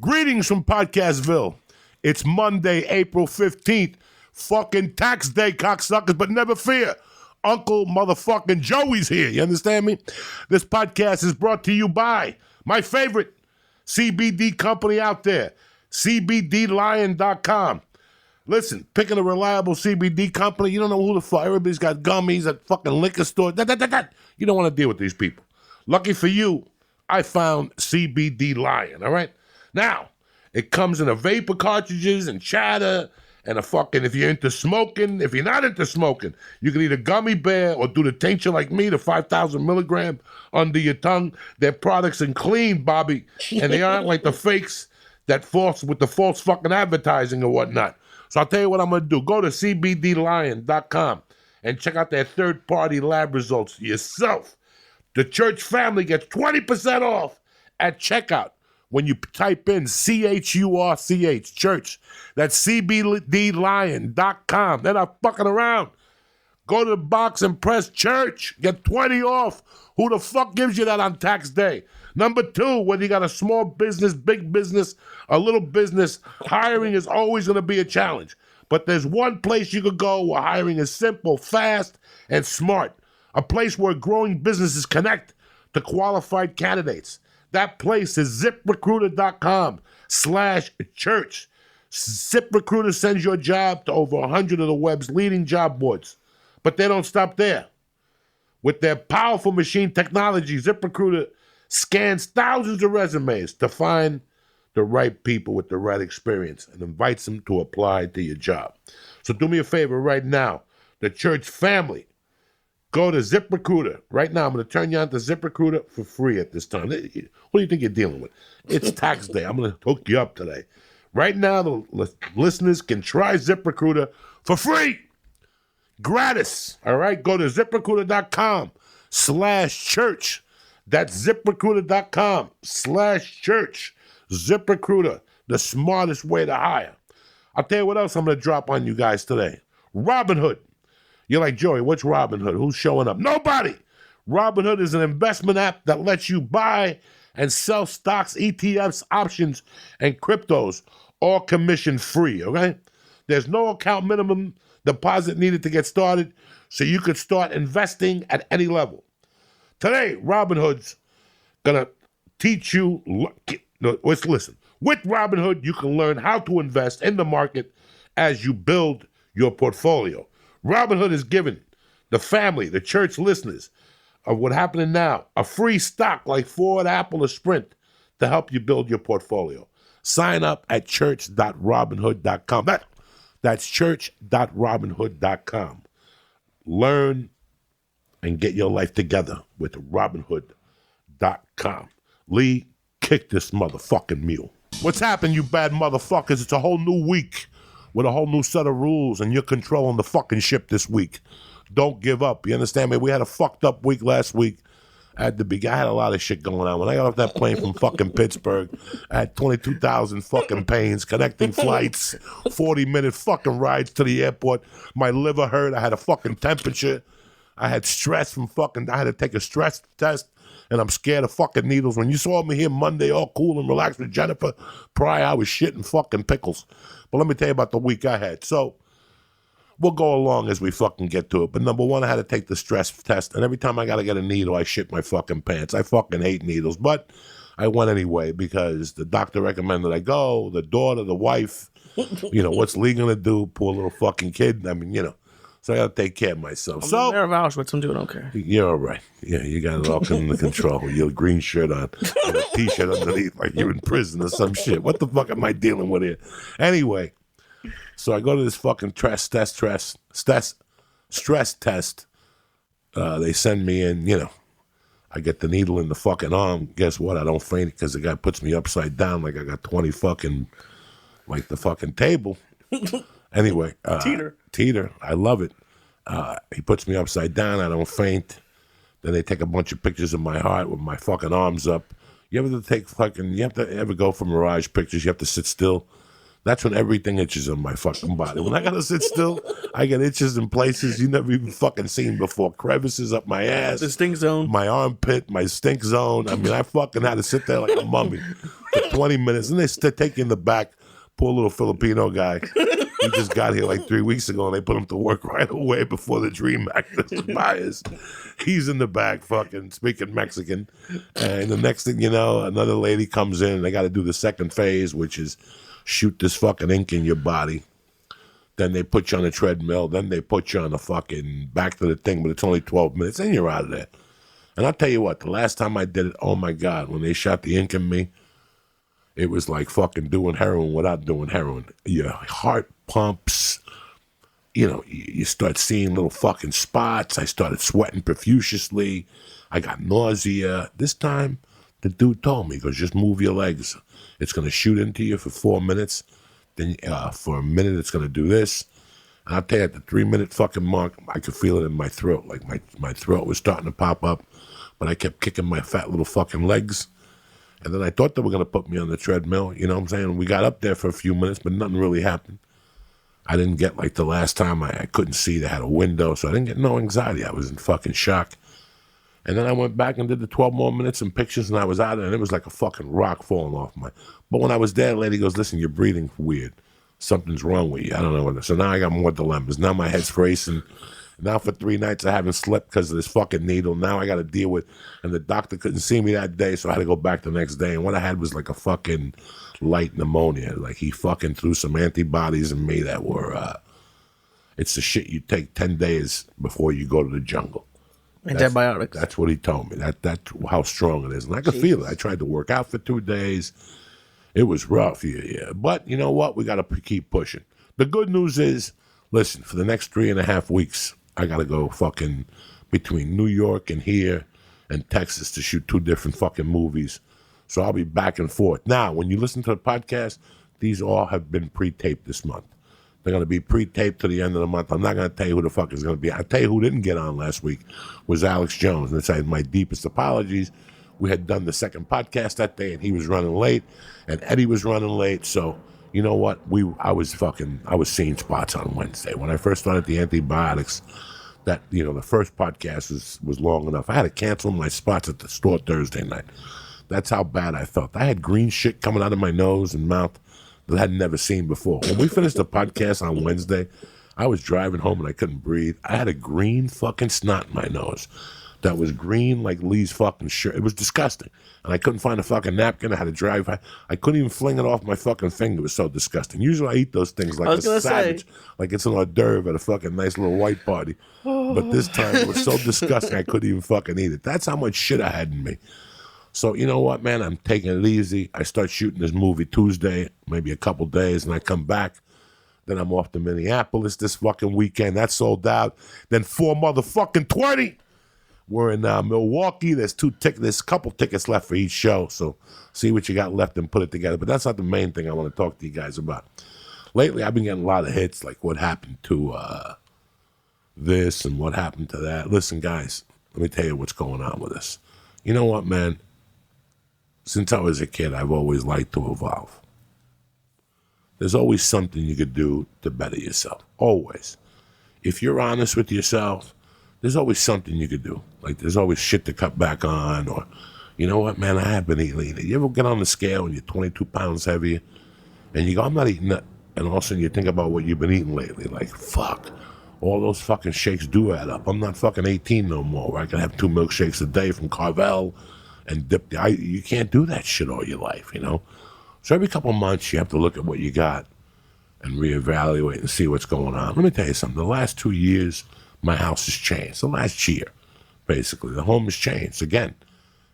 Greetings from Podcastville. It's Monday, April 15th. Fucking tax day, cocksuckers, but never fear. Uncle motherfucking Joey's here. You understand me? This podcast is brought to you by my favorite CBD company out there, CBDLian.com. Listen, picking a reliable CBD company, you don't know who the fuck. Everybody's got gummies at fucking liquor store. You don't want to deal with these people. Lucky for you, I found CBD Lian, all right? Now, it comes in a vapor cartridges and chatter and a fucking, if you're into smoking, if you're not into smoking, you can eat a gummy bear or do the tincture like me, the 5,000 milligram under your tongue. Their products are clean, Bobby, and they aren't like the fakes that false with the false fucking advertising or whatnot. So I'll tell you what I'm going to do. Go to CBDLian.com and check out their third-party lab results yourself. The church family gets 20% off at checkout when you type in CHURCH, church. That's CBDLian.com. They're not fucking around. Go to the box and press church. Get 20 off. Who the fuck gives you that on tax day? Number two, whether you got a small business, big business, a little business, hiring is always going to be a challenge. But there's one place you could go where hiring is simple, fast, and smart. A place where growing businesses connect to qualified candidates. That place is ZipRecruiter.com/church. ZipRecruiter sends your job to over 100 of the web's leading job boards. But they don't stop there. With their powerful machine technology, ZipRecruiter scans thousands of resumes to find the right people with the right experience and invites them to apply to your job. So do me a favor right now, the church family, go to ZipRecruiter. Right now, I'm going to turn you on to ZipRecruiter for free at this time. What do you think you're dealing with? It's tax day. I'm going to hook you up today. Right now, the listeners can try ZipRecruiter for free. Gratis. All right? Go to ZipRecruiter.com/church. That's ZipRecruiter.com/church. ZipRecruiter, the smartest way to hire. I'll tell you what else I'm going to drop on you guys today. Robinhood. You're like, Joey, what's Robinhood? Who's showing up? Nobody. Robinhood is an investment app that lets you buy and sell stocks, ETFs, options, and cryptos, all commission free, okay? There's no account minimum deposit needed to get started, so you could start investing at any level. Today, Robinhood's going to teach you, let's listen. With Robinhood, you can learn how to invest in the market as you build your portfolio. Robinhood is giving the family, the church listeners of What's Happening Now, a free stock like Ford, Apple, or Sprint to help you build your portfolio. Sign up at church.robinhood.com. That's church.robinhood.com. Learn and get your life together with Robinhood.com. Lee, kick this motherfucking mule. What's happening, you bad motherfuckers? It's a whole new week with a whole new set of rules, and you're controlling the fucking ship this week. Don't give up. You understand me? We had a fucked up week last week. I had a lot of shit going on. When I got off that plane from fucking Pittsburgh, I had 22,000 fucking pains, connecting flights, 40-minute fucking rides to the airport. My liver hurt. I had a fucking temperature. I had stress from I had to take a stress test, and I'm scared of fucking needles. When you saw me here Monday all cool and relaxed with Jennifer Pryor, I was shitting fucking pickles. But let me tell you about the week I had. So we'll go along as we fucking get to it. But number one, I had to take the stress test, and every time I got to get a needle, I shit my fucking pants. I fucking hate needles, but I went anyway because the doctor recommended I go, the daughter, the wife, what's Lee going to do? Poor little fucking kid. I mean, so I got to take care of myself. I'm there of Auschwitz. I'm doing okay. You're all right. Yeah, you got it all under control. Your green shirt on and a T-shirt underneath like you're in prison or some shit. What the fuck am I dealing with here? Anyway, so I go to this fucking stress test. They send me in, I get the needle in the fucking arm. Guess what? I don't faint because the guy puts me upside down like I got 20 fucking, like the fucking table. Anyway, Teeter, I love it. He puts me upside down. I don't faint. Then they take a bunch of pictures of my heart with my fucking arms up. You have to ever go for Mirage pictures? You have to sit still. That's when everything itches on my fucking body. When I gotta sit still, I get itches in places you never even fucking seen before. Crevices up my ass. The stink zone. My armpit, my stink zone. I mean, I fucking had to sit there like a mummy for 20 minutes, and they take you in the back. Poor little Filipino guy. He just got here like 3 weeks ago, and they put him to work right away before the Dream Act expires. He's in the back fucking speaking Mexican. And the next thing you know, another lady comes in, and they got to do the second phase, which is shoot this fucking ink in your body. Then they put you on a treadmill. Then they put you on the fucking back to the thing, but it's only 12 minutes, and you're out of there. And I'll tell you what, the last time I did it, oh my God, when they shot the ink in me, it was like fucking doing heroin without doing heroin. Your heart pumps, you start seeing little fucking spots. I started sweating profusely. I got nausea. This time, the dude told me, he goes, just move your legs. It's going to shoot into you for 4 minutes. Then for a minute, it's going to do this. And I'll tell you, at the 3-minute fucking mark, I could feel it in my throat. Like my throat was starting to pop up. But I kept kicking my fat little fucking legs. And then I thought they were going to put me on the treadmill, you know what I'm saying? We got up there for a few minutes, but nothing really happened. I didn't get, like the last time, I couldn't see. They had a window, so I didn't get no anxiety. I was in fucking shock. And then I went back and did the 12 more minutes and pictures, and I was out of it, and it was like a fucking rock falling off my... But when I was there, the lady goes, listen, you're breathing weird. Something's wrong with you. I don't know what... So now I got more dilemmas. Now my head's racing. Now for 3 nights I haven't slept because of this fucking needle. Now I got to deal with, and the doctor couldn't see me that day, so I had to go back the next day. And what I had was like a fucking light pneumonia. Like he fucking threw some antibodies in me that were, it's the shit you take 10 days before you go to the jungle. Antibiotics. That's what he told me. That's how strong it is. And I could feel it. I tried to work out for 2 days. It was rough, yeah. But you know what? We got to keep pushing. The good news is, listen, for the next 3.5 weeks, I got to go fucking between New York and here and Texas to shoot 2 different fucking movies. So I'll be back and forth. Now, when you listen to the podcast, these all have been pre-taped this month. They're going to be pre-taped to the end of the month. I'm not going to tell you who the fuck is going to be. I'll tell you who didn't get on last week was Alex Jones. And it's my deepest apologies. We had done the second podcast that day, and he was running late, and Eddie was running late. So, you know what? I was seeing spots on Wednesday. When I first started the antibiotics, that, the first podcast was long enough. I had to cancel my spots at the store Thursday night. That's how bad I felt. I had green shit coming out of my nose and mouth that I had never seen before. When we finished the podcast on Wednesday, I was driving home and I couldn't breathe. I had a green fucking snot in my nose that was green like Lee's fucking shirt. It was disgusting. And I couldn't find a fucking napkin. I had to drive. I couldn't even fling it off my fucking finger. It was so disgusting. Usually I eat those things like a savage, like it's an hors d'oeuvre at a fucking nice little white party. But this time it was so disgusting I couldn't even fucking eat it. That's how much shit I had in me. So you know what, man? I'm taking it easy. I start shooting this movie Tuesday, maybe a couple days, and I come back. Then I'm off to Minneapolis this fucking weekend. That's sold out. Then 4 motherfucking 20. We're in Milwaukee. There's a couple tickets left for each show. So see what you got left and put it together. But that's not the main thing I want to talk to you guys about. Lately, I've been getting a lot of hits, like what happened to this and what happened to that. Listen, guys, let me tell you what's going on with this. You know what, man? Since I was a kid, I've always liked to evolve. There's always something you could do to better yourself. Always. If you're honest with yourself, there's always something you could do. Like there's always shit to cut back on, or, you know what, man, I have been eating. You ever get on the scale and you're 22 pounds heavier, and you go, I'm not eating that, and all of a sudden you think about what you've been eating lately. Like, fuck, all those fucking shakes do add up. I'm not fucking 18 no more, where I can have 2 milkshakes a day from Carvel and dip. You can't do that shit all your life, So every couple of months you have to look at what you got and reevaluate and see what's going on. Let me tell you something. The last 2 years, my house has changed. The last year, basically. The home has changed. Again,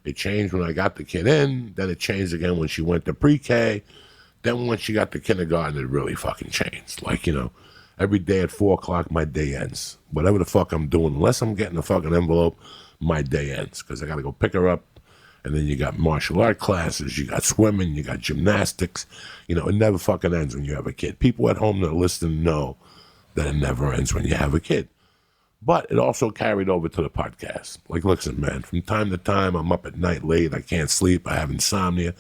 it changed when I got the kid in. Then it changed again when she went to pre-K. Then when she got to kindergarten, it really fucking changed. Like, every day at 4 o'clock, my day ends. Whatever the fuck I'm doing, unless I'm getting a fucking envelope, my day ends. Because I got to go pick her up. And then you got martial art classes, you got swimming, you got gymnastics. It never fucking ends when you have a kid. People at home that are listening know that it never ends when you have a kid. But it also carried over to the podcast. Like, listen, man, from time to time, I'm up at night late, I can't sleep, I have insomnia,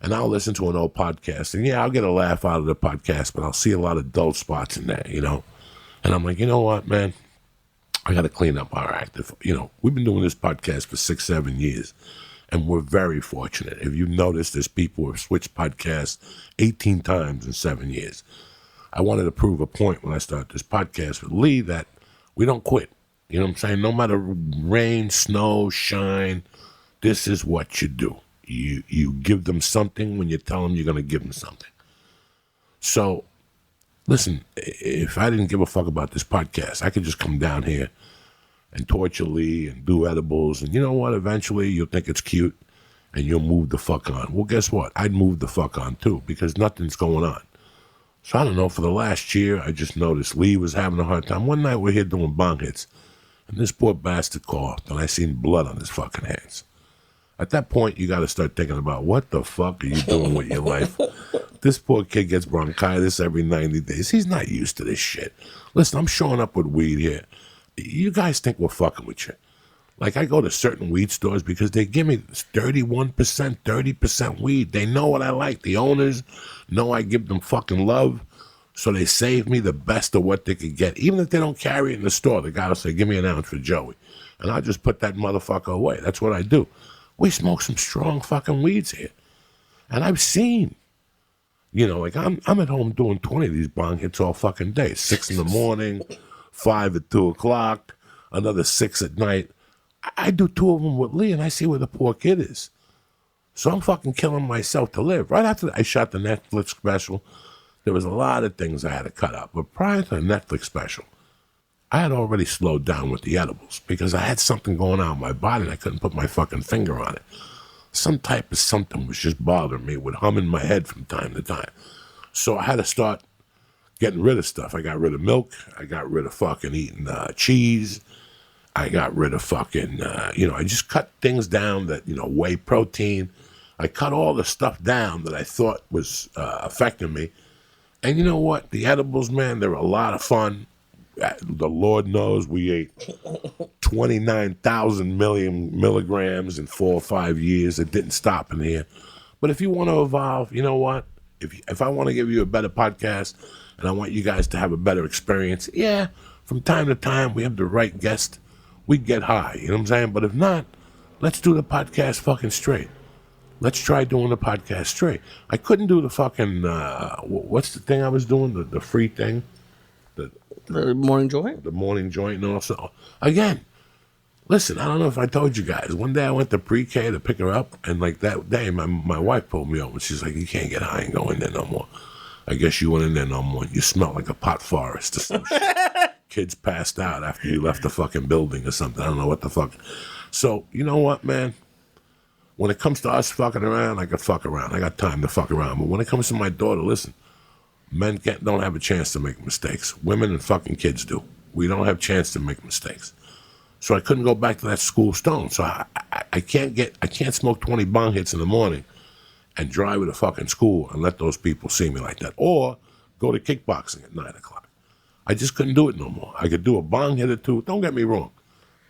and I'll listen to an old podcast. And, I'll get a laugh out of the podcast, but I'll see a lot of dull spots in there, And I'm like, you know what, man? I got to clean up our act. We've been doing this podcast for 6-7 years. And we're very fortunate. If you've noticed, there's people who have switched podcasts 18 times in 7 years. I wanted to prove a point when I started this podcast with Lee that we don't quit. You know what I'm saying? No matter rain, snow, shine, this is what you do. You give them something when you tell them you're going to give them something. So, listen, if I didn't give a fuck about this podcast, I could just come down here and torture Lee and do edibles. And you know what? Eventually, you'll think it's cute and you'll move the fuck on. Well, guess what? I'd move the fuck on, too, because nothing's going on. So, I don't know, for the last year, I just noticed Lee was having a hard time. One night, we're here doing bong hits, and this poor bastard coughed, and I seen blood on his fucking hands. At that point, you got to start thinking about what the fuck are you doing with your life? This poor kid gets bronchitis every 90 days. He's not used to this shit. Listen, I'm showing up with weed here. You guys think we're fucking with you. Like, I go to certain weed stores because they give me 31%, 30% weed. They know what I like. The owners know I give them fucking love, so they save me the best of what they could get. Even if they don't carry it in the store, the guy will say, give me an ounce for Joey. And I'll just put that motherfucker away. That's what I do. We smoke some strong fucking weeds here. And I've seen, you know, like I'm at home doing 20 of these bong hits all fucking day. 6 in the morning, 5 at 2 o'clock, another 6 at night. I do 2 of them with Lee, and I see where the poor kid is. So I'm fucking killing myself to live. Right after I shot the Netflix special, there was a lot of things I had to cut out. But prior to the Netflix special, I had already slowed down with the edibles because I had something going on in my body and I couldn't put my fucking finger on it. Some type of something was just bothering me, would hum in my head from time to time. So I had to start getting rid of stuff. I got rid of milk. I got rid of fucking eating cheese. I got rid of fucking, I just cut things down that, whey protein. I cut all the stuff down that I thought was affecting me. And you know what? The edibles, man, they're a lot of fun. The Lord knows we ate 29,000 million milligrams in 4 or 5 years. It didn't stop in here. But if you want to evolve, you know what? If I want to give you a better podcast and I want you guys to have a better experience, yeah, from time to time we have the right guest. We get high, you know what I'm saying? But if not, let's do the podcast fucking straight. Let's try doing the podcast straight. I couldn't do the fucking, what's the thing I was doing? The free thing? The morning joint? The morning joint and also. Again, listen, I don't know if I told you guys. One day I went to pre-K to pick her up, and like that day, my wife pulled me over. She's like, you can't get high and go in there no more. I guess you went in there no more. You smell like a pot forest or some shit. Kids passed out after you left the fucking building or something. I don't know what the fuck. So, you know what, man? When it comes to us fucking around, I could fuck around. I got time to fuck around. But when it comes to my daughter, listen, men don't have a chance to make mistakes. Women and fucking kids do. We don't have a chance to make mistakes. So I couldn't go back to that school stone. So I can't smoke 20 bong hits in the morning and drive to the fucking school and let those people see me like that. Or go to kickboxing at 9 o'clock. I just couldn't do it no more. I could do a bong hit or two. Don't get me wrong.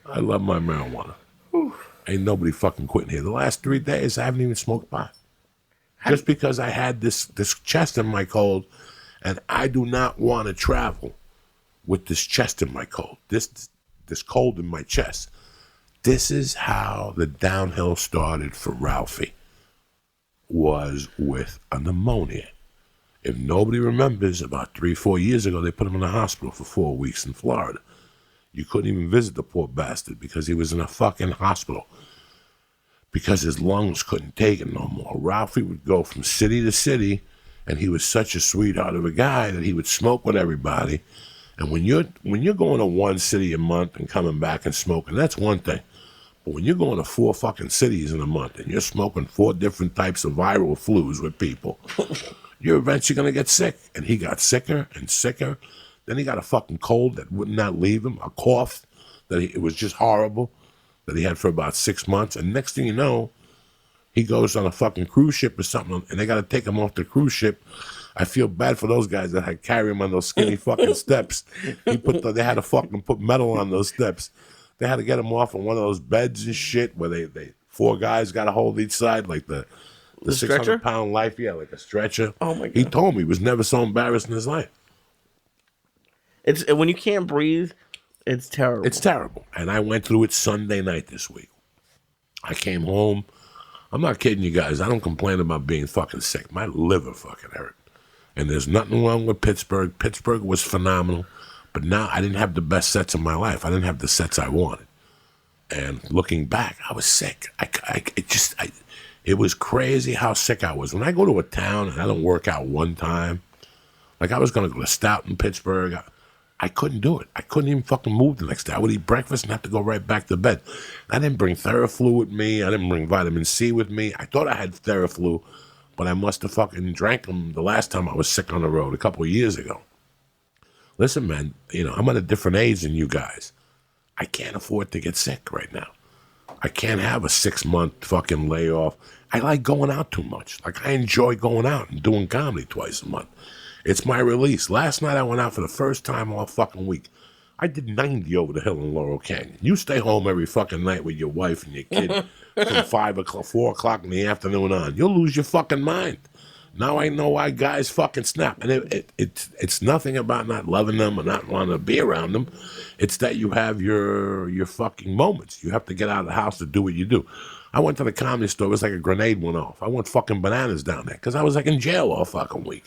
I love my marijuana. Whew. Ain't nobody fucking quitting here. The last 3 days, I haven't even smoked pot. Just because I had this chest in my cold, and I do not want to travel with this chest in my cold. This cold in my chest. This is how the downhill started for Ralphie. Was with a pneumonia. If nobody remembers, about 3-4 years ago, they put him in the hospital for 4 weeks in Florida. You couldn't even visit the poor bastard because he was in a fucking hospital because his lungs couldn't take it no more. Ralphie would go from city to city, and he was such a sweetheart of a guy that he would smoke with everybody. And when you're going to one city a month and coming back and smoking, that's one thing. But when you're going to 4 fucking cities in a month and you're smoking 4 different types of viral flus with people, you're eventually going to get sick. And he got sicker and sicker. Then he got a fucking cold that would not leave him, a cough it was just horrible, that he had for about 6 months. And next thing you know, he goes on a fucking cruise ship or something, and they got to take him off the cruise ship. I feel bad for those guys that had to carry him on those skinny fucking steps. They had to fucking put metal on those steps. They had to get him off on one of those beds and shit where they 4 guys got to hold each side, like the 600-pound life, yeah, like a stretcher. Oh my God. He told me he was never so embarrassed in his life. It's when you can't breathe, it's terrible. It's terrible. And I went through it Sunday night this week. I came home. I'm not kidding you guys. I don't complain about being fucking sick. My liver fucking hurt. And there's nothing wrong with Pittsburgh. Pittsburgh was phenomenal. But now I didn't have the best sets of my life. I didn't have the sets I wanted. And looking back, I was sick. It was crazy how sick I was. When I go to a town and I don't work out one time, like I was going to go to Stout in Pittsburgh, I couldn't do it. I couldn't even fucking move the next day. I would eat breakfast and have to go right back to bed. I didn't bring Theraflu with me. I didn't bring vitamin C with me. I thought I had Theraflu, but I must have fucking drank them the last time I was sick on the road a couple of years ago. Listen, man, I'm at a different age than you guys. I can't afford to get sick right now. I can't have a 6-month fucking layoff. I like going out too much. Like, I enjoy going out and doing comedy twice a month. It's my release. Last night I went out for the first time all fucking week. I did 90 over the hill in Laurel Canyon. You stay home every fucking night with your wife and your kid from 4 o'clock in the afternoon on. You'll lose your fucking mind. Now I know why guys fucking snap. And it's nothing about not loving them or not wanting to be around them. It's that you have your fucking moments. You have to get out of the house to do what you do. I went to the comedy store. It was like a grenade went off. I went fucking bananas down there because I was like in jail all fucking week.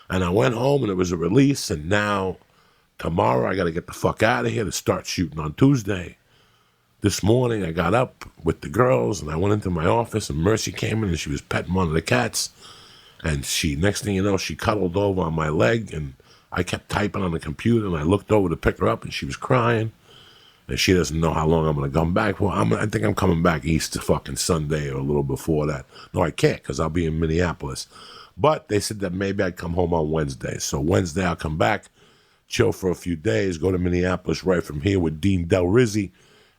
And I went home and it was a release. And now tomorrow I got to get the fuck out of here to start shooting on Tuesday. This morning I got up with the girls and I went into my office and Mercy came in and she was petting one of the cats. And next thing you know, she cuddled over on my leg and I kept typing on the computer and I looked over to pick her up and she was crying. And she doesn't know how long I'm going to come back. Well, I think I'm coming back Easter fucking Sunday or a little before that. No, I can't because I'll be in Minneapolis. But they said that maybe I'd come home on Wednesday. So Wednesday I'll come back, chill for a few days, go to Minneapolis right from here with Dean Del Rizzi,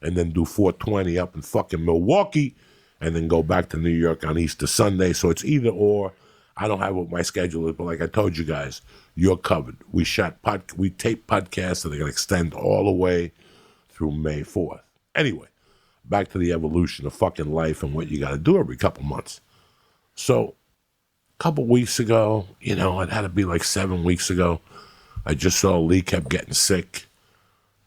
and then do 420 up in fucking Milwaukee, and then go back to New York on Easter Sunday. So it's either or. I don't have what my schedule is, but like I told you guys, you're covered. We taped podcasts that are going to extend all the way through May 4th. Anyway, back to the evolution of fucking life and what you got to do every couple months. So a couple weeks ago, it had to be like 7 weeks ago, I just saw Lee kept getting sick.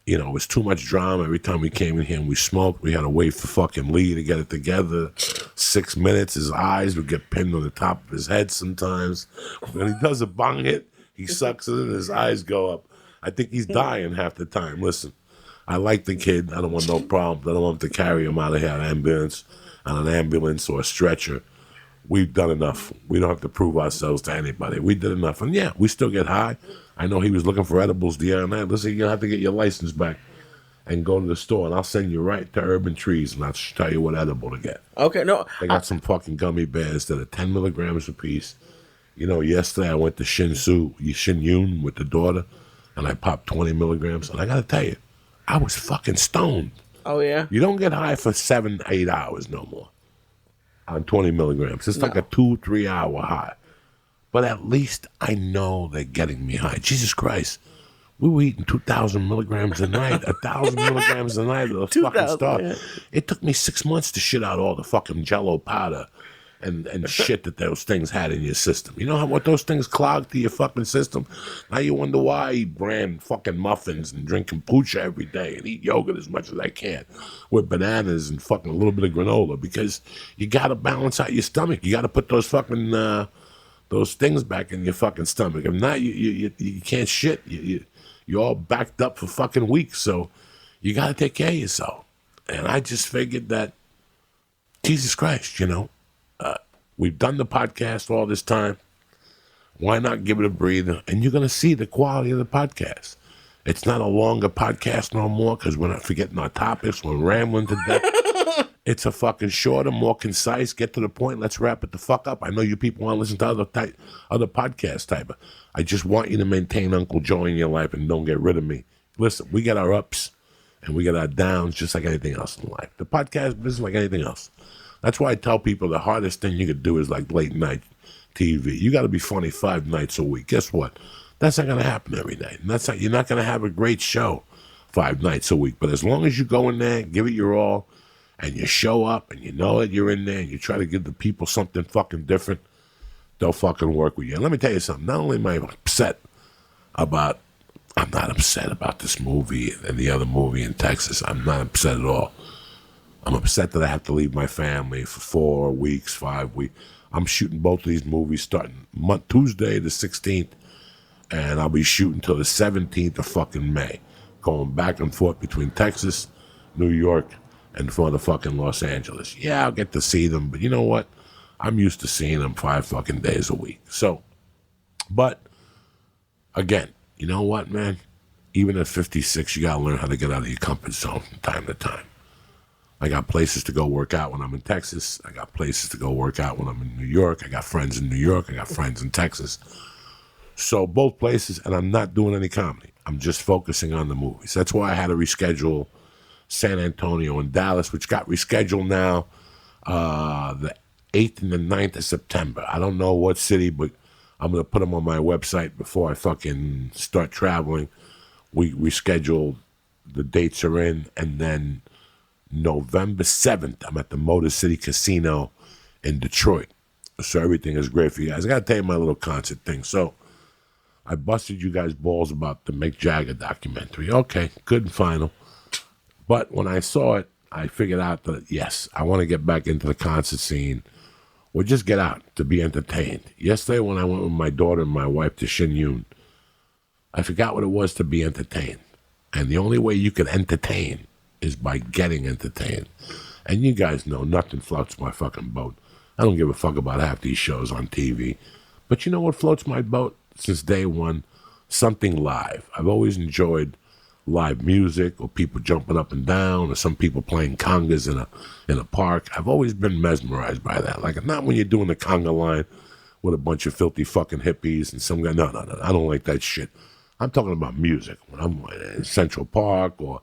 It was too much drama. Every time we came in here and we smoked, we had to wait for fucking Lee to get it together. 6 minutes, his eyes would get pinned on the top of his head sometimes. When he does a bong hit, he sucks it and his eyes go up. I think he's dying half the time. Listen, I like the kid. I don't want no problems. I don't want to carry him out of here on an ambulance or a stretcher. We've done enough. We don't have to prove ourselves to anybody. We did enough. And yeah, we still get high. I know he was looking for edibles the other night. Listen, you're going to have to get your license back and go to the store, and I'll send you right to Urban Trees, and I'll tell you what edible to get. Okay, no. They got some fucking gummy bears that are 10 milligrams a piece. Yesterday I went to Shin Yun with the daughter, and I popped 20 milligrams. And I got to tell you, I was fucking stoned. Oh, yeah? You don't get high for 7-8 hours no more on 20 milligrams. It's like a 2-3 hour high. But at least I know they're getting me high. Jesus Christ. We were eating 2,000 milligrams a night, 1,000 milligrams a night of the fucking stuff. Yeah. It took me 6 months to shit out all the fucking Jell-O powder and shit that those things had in your system. You know what those things clogged to your fucking system? Now you wonder why I eat brand fucking muffins and drink kombucha every day and eat yogurt as much as I can with bananas and fucking a little bit of granola, because you got to balance out your stomach. You got to put those fucking those things back in your fucking stomach. If not, you can't shit. You're all backed up for fucking weeks, so you got to take care of yourself. And I just figured that, Jesus Christ, we've done the podcast all this time. Why not give it a breather? And you're going to see the quality of the podcast. It's not a longer podcast no more because we're not forgetting our topics. We're rambling to death. It's a fucking shorter, more concise, get to the point, let's wrap it the fuck up. I know you people want to listen to other podcast type. I just want you to maintain Uncle Joe in your life and don't get rid of me. Listen, we got our ups and we got our downs just like anything else in life. The podcast business like anything else. That's why I tell people the hardest thing you could do is like late night TV. You got to be funny 5 nights a week. Guess what? That's not going to happen every night. And you're not going to have a great show 5 nights a week. But as long as you go in there, give it your all, and you show up, and you know that you're in there, and you try to give the people something fucking different, they'll fucking work with you. And let me tell you something. Not only am I upset about, I'm not upset about this movie and the other movie in Texas. I'm not upset at all. I'm upset that I have to leave my family for 4 weeks, 5 weeks. I'm shooting both of these movies starting Tuesday the 16th, and I'll be shooting till the 17th of fucking May, going back and forth between Texas, New York, and motherfucking Los Angeles. Yeah, I'll get to see them, but you know what? I'm used to seeing them 5 fucking days a week. So, but again, you know what, man? Even at 56, you gotta learn how to get out of your comfort zone from time to time. I got places to go work out when I'm in Texas. I got places to go work out when I'm in New York. I got friends in New York. I got friends in Texas. So both places, and I'm not doing any comedy. I'm just focusing on the movies. That's why I had to reschedule San Antonio and Dallas, which got rescheduled now the 8th and the 9th of September. I don't know what city, but I'm going to put them on my website before I fucking start traveling. We rescheduled. The dates are in, and then November 7th, I'm at the Motor City Casino in Detroit. So everything is great for you guys. I got to tell you my little concert thing. So I busted you guys' balls about the Mick Jagger documentary. Okay, good and final. But when I saw it, I figured out that, yes, I want to get back into the concert scene or just get out to be entertained. Yesterday when I went with my daughter and my wife to Shin Yun, I forgot what it was to be entertained. And the only way you can entertain is by getting entertained. And you guys know nothing floats my fucking boat. I don't give a fuck about half these shows on TV. But you know what floats my boat since day one? Something live. I've always enjoyed live music or people jumping up and down or some people playing congas in a park. I've always been mesmerized by that. Like, not when you're doing the conga line with a bunch of filthy fucking hippies and some guy. No. I don't like that shit. I'm talking about music. When I'm in Central Park, or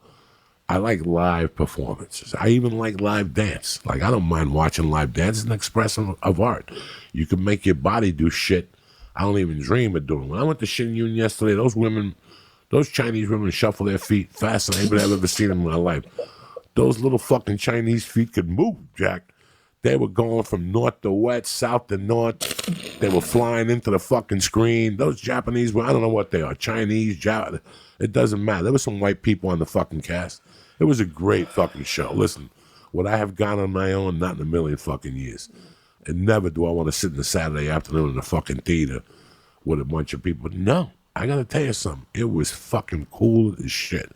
I like live performances. I even like live dance. Like, I don't mind watching live dance. It's an expression of art. You can make your body do shit I don't even dream of doing. When I went to Shin Yun yesterday, those Chinese women shuffle their feet faster than anybody I've ever seen in my life. Those little fucking Chinese feet could move, Jack. They were going from north to west, south to north. They were flying into the fucking screen. Those Japanese, I don't know what they are, Chinese, it doesn't matter. There were some white people on the fucking cast. It was a great fucking show. Listen, would I have gone on my own? Not in a million fucking years. And never do I want to sit in a Saturday afternoon in a fucking theater with a bunch of people. No, I got to tell you something. It was fucking cool as shit.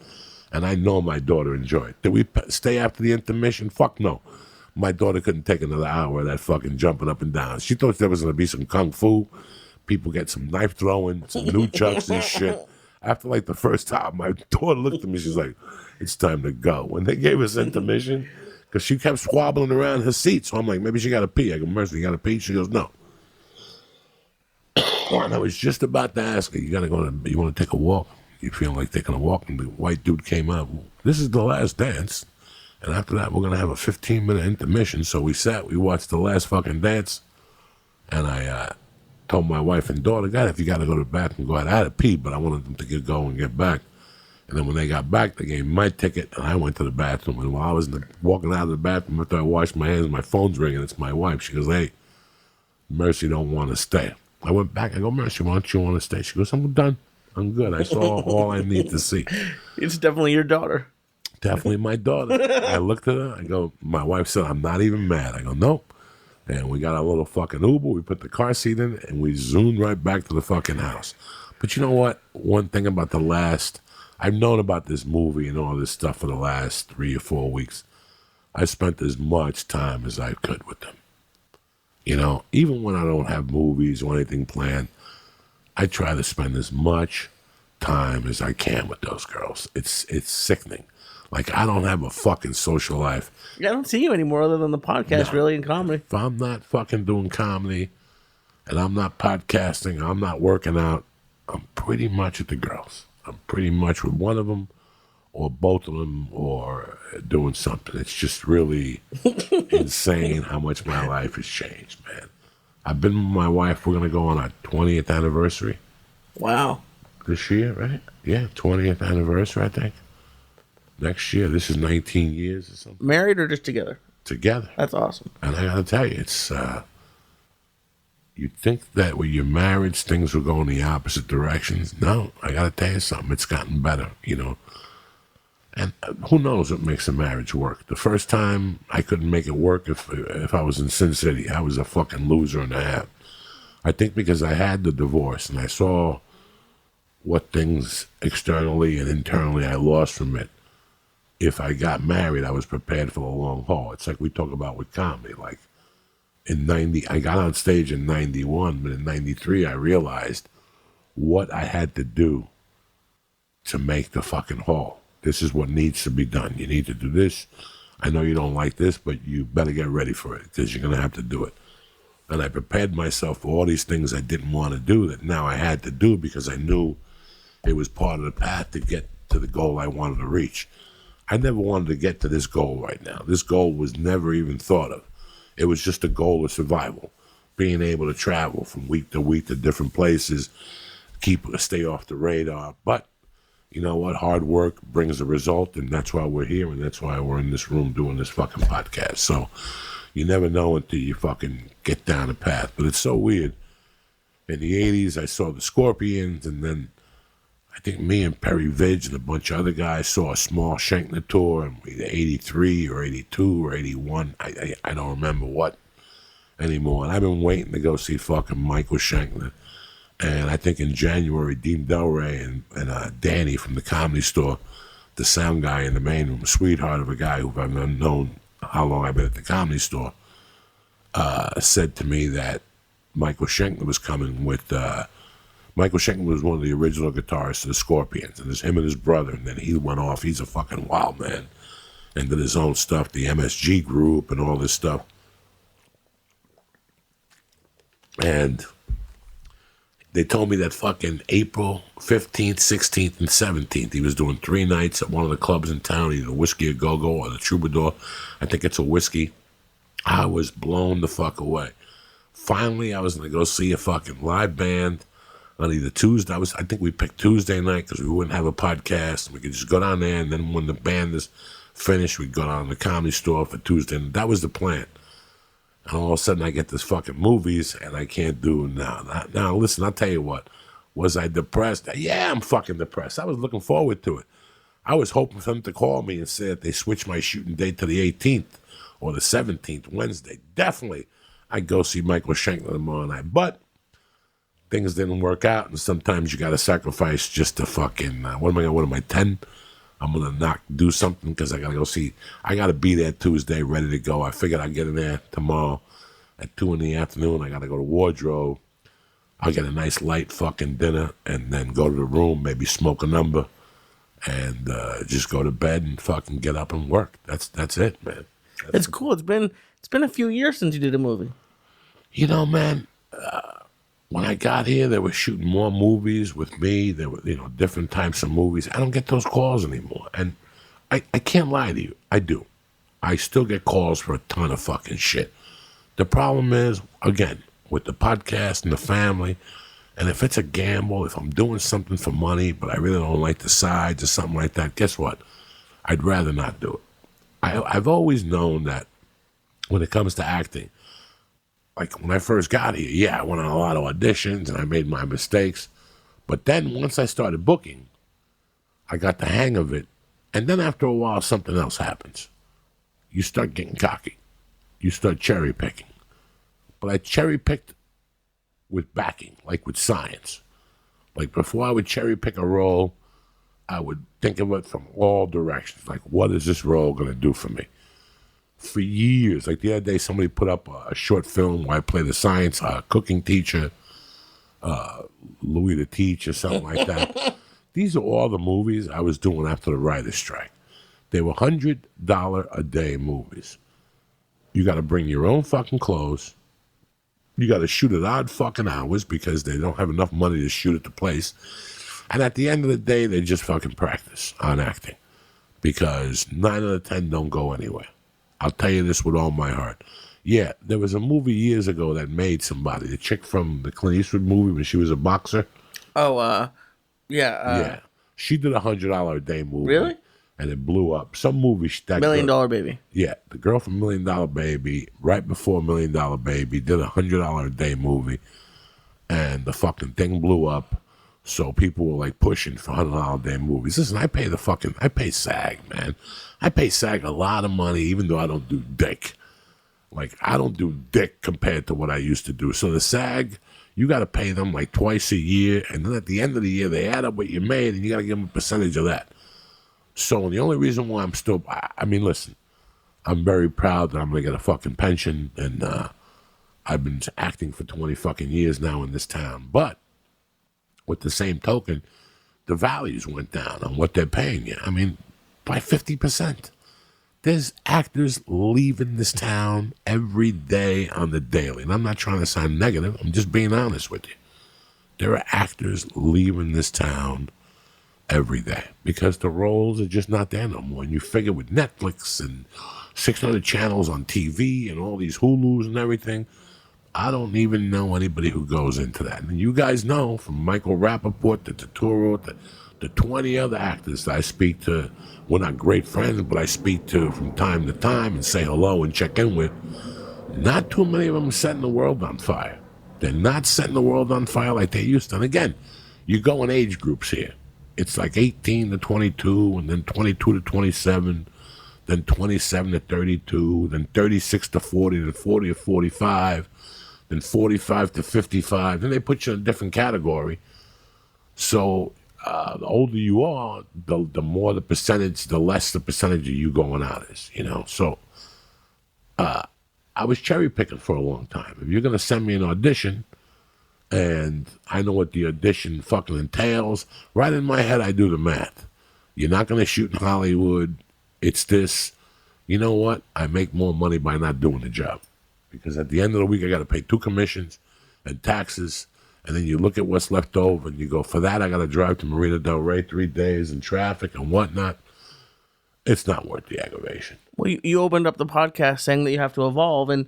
And I know my daughter enjoyed it. Did we stay after the intermission? Fuck no. My daughter couldn't take another hour of that fucking jumping up and down. She thought there was going to be some kung fu, people get some knife throwing, some nunchucks and shit. After like the first time, my daughter looked at me, she's like, it's time to go. When they gave us intermission, because she kept squabbling around her seat, so I'm like, maybe she got to pee. I go, Mercy, you got to pee? She goes, no. And I was just about to ask her, you want to take a walk? You feel like taking a walk? And the white dude came out, this is the last dance. And after that, we're going to have a 15-minute intermission. So we watched the last fucking dance. And I told my wife and daughter, God, if you got to go to the bathroom, go ahead. I had to pee, but I wanted them to go and get back. And then when they got back, they gave me my ticket, and I went to the bathroom. And while I was walking out of the bathroom, after I washed my hands, my phone's ringing. It's my wife. She goes, hey, Mercy don't want to stay. I went back. I go, Mercy, why don't you want to stay? She goes, I'm done. I'm good. I saw all I need to see. It's definitely your daughter. Definitely my daughter. I looked at her. I go, my wife said, I'm not even mad. I go, nope. And we got a little fucking Uber. We put the car seat in, and we zoomed right back to the fucking house. But you know what? One thing about I've known about this movie and all this stuff for the last 3 or 4 weeks. I spent as much time as I could with them. You know, even when I don't have movies or anything planned, I try to spend as much time as I can with those girls. It's sickening. Like, I don't have a fucking social life. Yeah, I don't see you anymore other than the podcast, really, and comedy. If I'm not fucking doing comedy and I'm not podcasting, I'm not working out, I'm pretty much at the girls. I'm pretty much with one of them or both of them or doing something. It's just really insane how much my life has changed, man. I've been with my wife. We're going to go on our 20th anniversary. Wow. This year, right? Yeah, 20th anniversary, I think. Next year. This is 19 years or something. Married or just together? Together. That's awesome. And I got to tell you, it's... you'd think that with your marriage, things will go in the opposite directions. No, I got to tell you something. It's gotten better, you know. And who knows what makes a marriage work? The first time I couldn't make it work if I was in Sin City. I was a fucking loser and a half. I think because I had the divorce and I saw what things externally and internally I lost from it. If I got married, I was prepared for the long haul. It's like we talk about with comedy. Like in 90, I got on stage in 91, but in 93, I realized what I had to do to make the fucking haul. This is what needs to be done. You need to do this. I know you don't like this, but you better get ready for it because you're going to have to do it. And I prepared myself for all these things I didn't want to do that now I had to do because I knew it was part of the path to get to the goal I wanted to reach. I never wanted to get to this goal right now. This goal was never even thought of. It was just a goal of survival, being able to travel from week to different places, stay off the radar. But you know what? Hard work brings a result, and that's why we're here, and that's why we're in this room doing this fucking podcast. So you never know until you fucking get down the path. But it's so weird. In the 80s, I saw the Scorpions, and then I think me and Perry Vidge and a bunch of other guys saw a small Shankner tour in 83 or 82 or 81. I don't remember what anymore. And I've been waiting to go see fucking Michael Shankner. And I think in January, Dean Delray and Danny from the Comedy Store, the sound guy in the main room, a sweetheart of a guy who I've known how long I've been at the Comedy Store, said to me that Michael Shankner was coming with... Michael Shankner was one of the original guitarists of the Scorpions, and it's him and his brother, and then he went off. He's a fucking wild man, and did his own stuff, the MSG group and all this stuff. And they told me that fucking April 15th, 16th, and 17th, he was doing 3 nights at one of the clubs in town, either Whiskey a Go-Go or the Troubadour. I think it's a Whiskey. I was blown the fuck away. Finally, I was going to go see a fucking live band on either Tuesday. I think we picked Tuesday night because we wouldn't have a podcast. We could just go down there, and then when the band is finished, we'd go down to the Comedy Store for Tuesday. And that was the plan. And all of a sudden, I get this fucking movies, and I can't do it now. Now, listen, I'll tell you what. Was I depressed? Yeah, I'm fucking depressed. I was looking forward to it. I was hoping for them to call me and say that they switched my shooting date to the 18th or the 17th, Wednesday. Definitely, I'd go see Michael Shankner tomorrow night. But things didn't work out, and sometimes you got to sacrifice just to fucking, what am I, 10? I'm going to do something because I got to go see. I got to be there Tuesday, ready to go. I figured I'd get in there tomorrow at 2 in the afternoon. I got to go to wardrobe. I'll get a nice light fucking dinner and then go to the room, maybe smoke a number, and just go to bed and fucking get up and work. That's it, man. It's cool. It's been a few years since you did a movie. You know, man, when I got here, they were shooting more movies with me. There were, different types of movies. I don't get those calls anymore. And I can't lie to you. I do. I still get calls for a ton of fucking shit. The problem is, again, with the podcast and the family, and if it's a gamble, if I'm doing something for money, but I really don't like the sides or something like that, guess what? I'd rather not do it. I've always known that when it comes to acting, like when I first got here, yeah, I went on a lot of auditions and I made my mistakes. But then once I started booking, I got the hang of it. And then after a while, something else happens. You start getting cocky. You start cherry picking. But I cherry picked with backing, like with science. Like before I would cherry pick a role, I would think of it from all directions. Like, what is this role going to do for me? For years, like the other day, somebody put up a short film where I played a science cooking teacher, Louis the Teacher, something like that. These are all the movies I was doing after the writer's strike. They were $100 a day movies. You got to bring your own fucking clothes. You got to shoot at odd fucking hours because they don't have enough money to shoot at the place. And at the end of the day, they just fucking practice on acting because 9 out of 10 don't go anywhere. I'll tell you this with all my heart. Yeah, there was a movie years ago that made somebody. The chick from the Clint Eastwood movie when she was a boxer. Oh, yeah. Yeah. She did $100 a day movie. Really? And it blew up. Some movie. $1 Million Baby. Yeah. The girl from $1 Million Baby, right before $1 Million Baby, did $100 a day movie. And the fucking thing blew up. So people were like pushing for $100 a day movies. Listen, I pay SAG, man. I pay SAG a lot of money, even though I don't do dick. Like, I don't do dick compared to what I used to do. So the SAG, you got to pay them like twice a year. And then at the end of the year, they add up what you made, and you got to give them a percentage of that. So the only reason why I'm still, I mean, listen, I'm very proud that I'm going to get a fucking pension. And I've been acting for 20 fucking years now in this town. But with the same token, the values went down on what they're paying you. I mean, by 50%. There's actors leaving this town every day on the daily. And I'm not trying to sound negative. I'm just being honest with you. There are actors leaving this town every day because the roles are just not there no more. And you figure with Netflix and 600 channels on TV and all these Hulus and everything, I don't even know anybody who goes into that. And you guys know, from Michael Rappaport to Turturro to the 20 other actors that I speak to, we're not great friends, but I speak to from time to time and say hello and check in with, not too many of them are setting the world on fire. They're not setting the world on fire like they used to. And again, you go in age groups here. It's like 18 to 22, and then 22 to 27, then 27 to 32, then 36 to 40, then 40 to 45, then 45 to 55. Then they put you in a different category. So the older you are, the more the percentage, the less the percentage of you going out is, you know. So I was cherry picking for a long time. If you're going to send me an audition, and I know what the audition fucking entails, right in my head I do the math. You're not going to shoot in Hollywood. It's this. You know what? I make more money by not doing the job. Because at the end of the week, I got to pay 2 commissions and taxes. And then you look at what's left over and you go, for that, I got to drive to Marina Del Rey 3 days in traffic and whatnot. It's not worth the aggravation. Well, you opened up the podcast saying that you have to evolve. And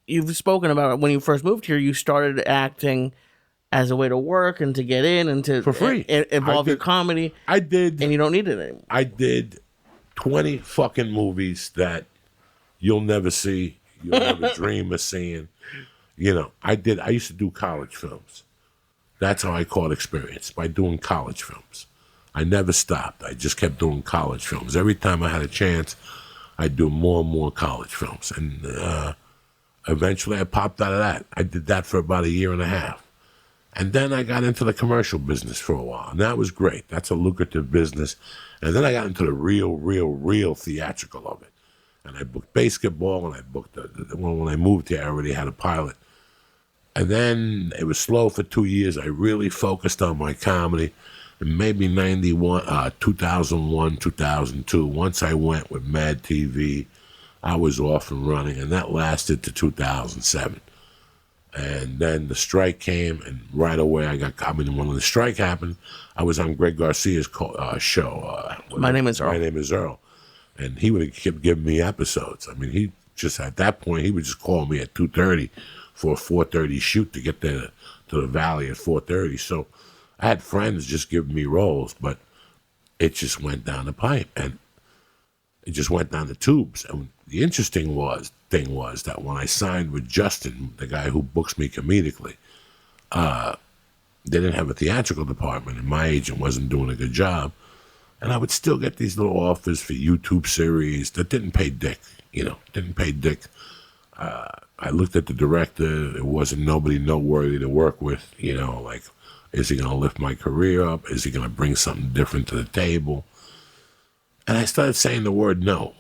you've spoken about it when you first moved here. You started acting as a way to work and to get in and to for free. Evolve your comedy. I did. And you don't need it anymore. I did 20 fucking movies that you'll never see. You'll never dream of seeing. You know, I used to do college films. That's how I caught experience, by doing college films. I never stopped. I just kept doing college films. Every time I had a chance, I'd do more and more college films. And eventually I popped out of that. I did that for about 1.5 years. And then I got into the commercial business for a while. And that was great. That's a lucrative business. And then I got into the real theatrical of it. And I booked basketball, and I booked when I moved here, I already had a pilot. And then it was slow for 2 years. I really focused on my comedy. And maybe 2001, 2002, once I went with Mad TV, I was off and running, and that lasted to 2007. And then the strike came, and right away when the strike happened, I was on Greg Garcia's show. My Name is Earl. My Name is Earl. And he would have kept giving me episodes. I mean, he just, at that point, he would just call me at 2:30 for a 4:30 shoot to get there to the Valley at 4:30. So I had friends just giving me roles, but it just went down the pipe, and it just went down the tubes. And the interesting thing was that when I signed with Justin, the guy who books me comedically, they didn't have a theatrical department, and my agent wasn't doing a good job. And I would still get these little offers for YouTube series that didn't pay dick, didn't pay dick. I looked at the director. It wasn't nobody noteworthy to work with, like, is he going to lift my career up? Is he going to bring something different to the table? And I started saying the word no,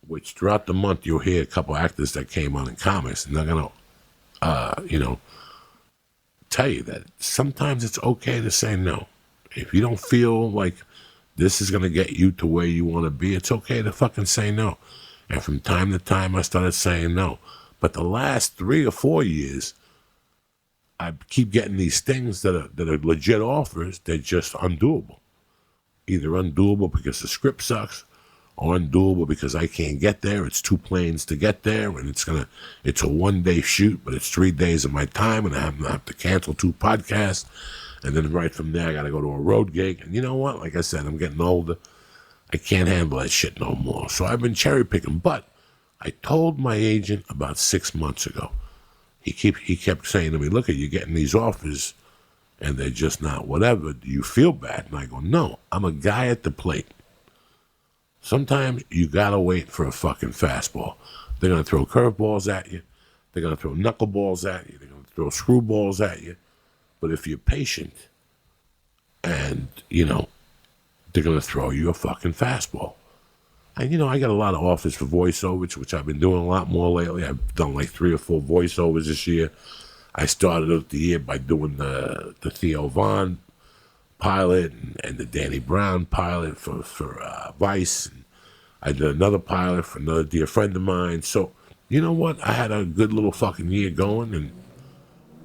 which throughout the month you'll hear a couple actors that came on in comics, and they're going to, tell you that sometimes it's okay to say no. If you don't feel like this is going to get you to where you want to be, it's okay to fucking say no. And from time to time, I started saying no. But the last 3 or 4 years, I keep getting these things that are legit offers. They're just undoable. Either undoable because the script sucks, or undoable because I can't get there. It's 2 planes to get there, and it's a 1-day shoot, but it's 3 days of my time, and I have to cancel 2 podcasts. And then right from there, I got to go to a road gig. And you know what? Like I said, I'm getting older. I can't handle that shit no more. So I've been cherry picking. But I told my agent about 6 months ago. He kept saying to me, look, you're getting these offers, and they're just not whatever, do you feel bad? And I go, no, I'm a guy at the plate. Sometimes you gotta wait for a fucking fastball. They're gonna throw curveballs at you. They're gonna throw knuckleballs at you. They're gonna throw screwballs at you. But if you're patient and, they're gonna throw you a fucking fastball. And, I got a lot of offers for voiceovers, which I've been doing a lot more lately. I've done like 3 or 4 voiceovers this year. I started out the year by doing the Theo Von pilot and the Danny Brown pilot for Vice. And I did another pilot for another dear friend of mine. So, you know what? I had a good little fucking year going. And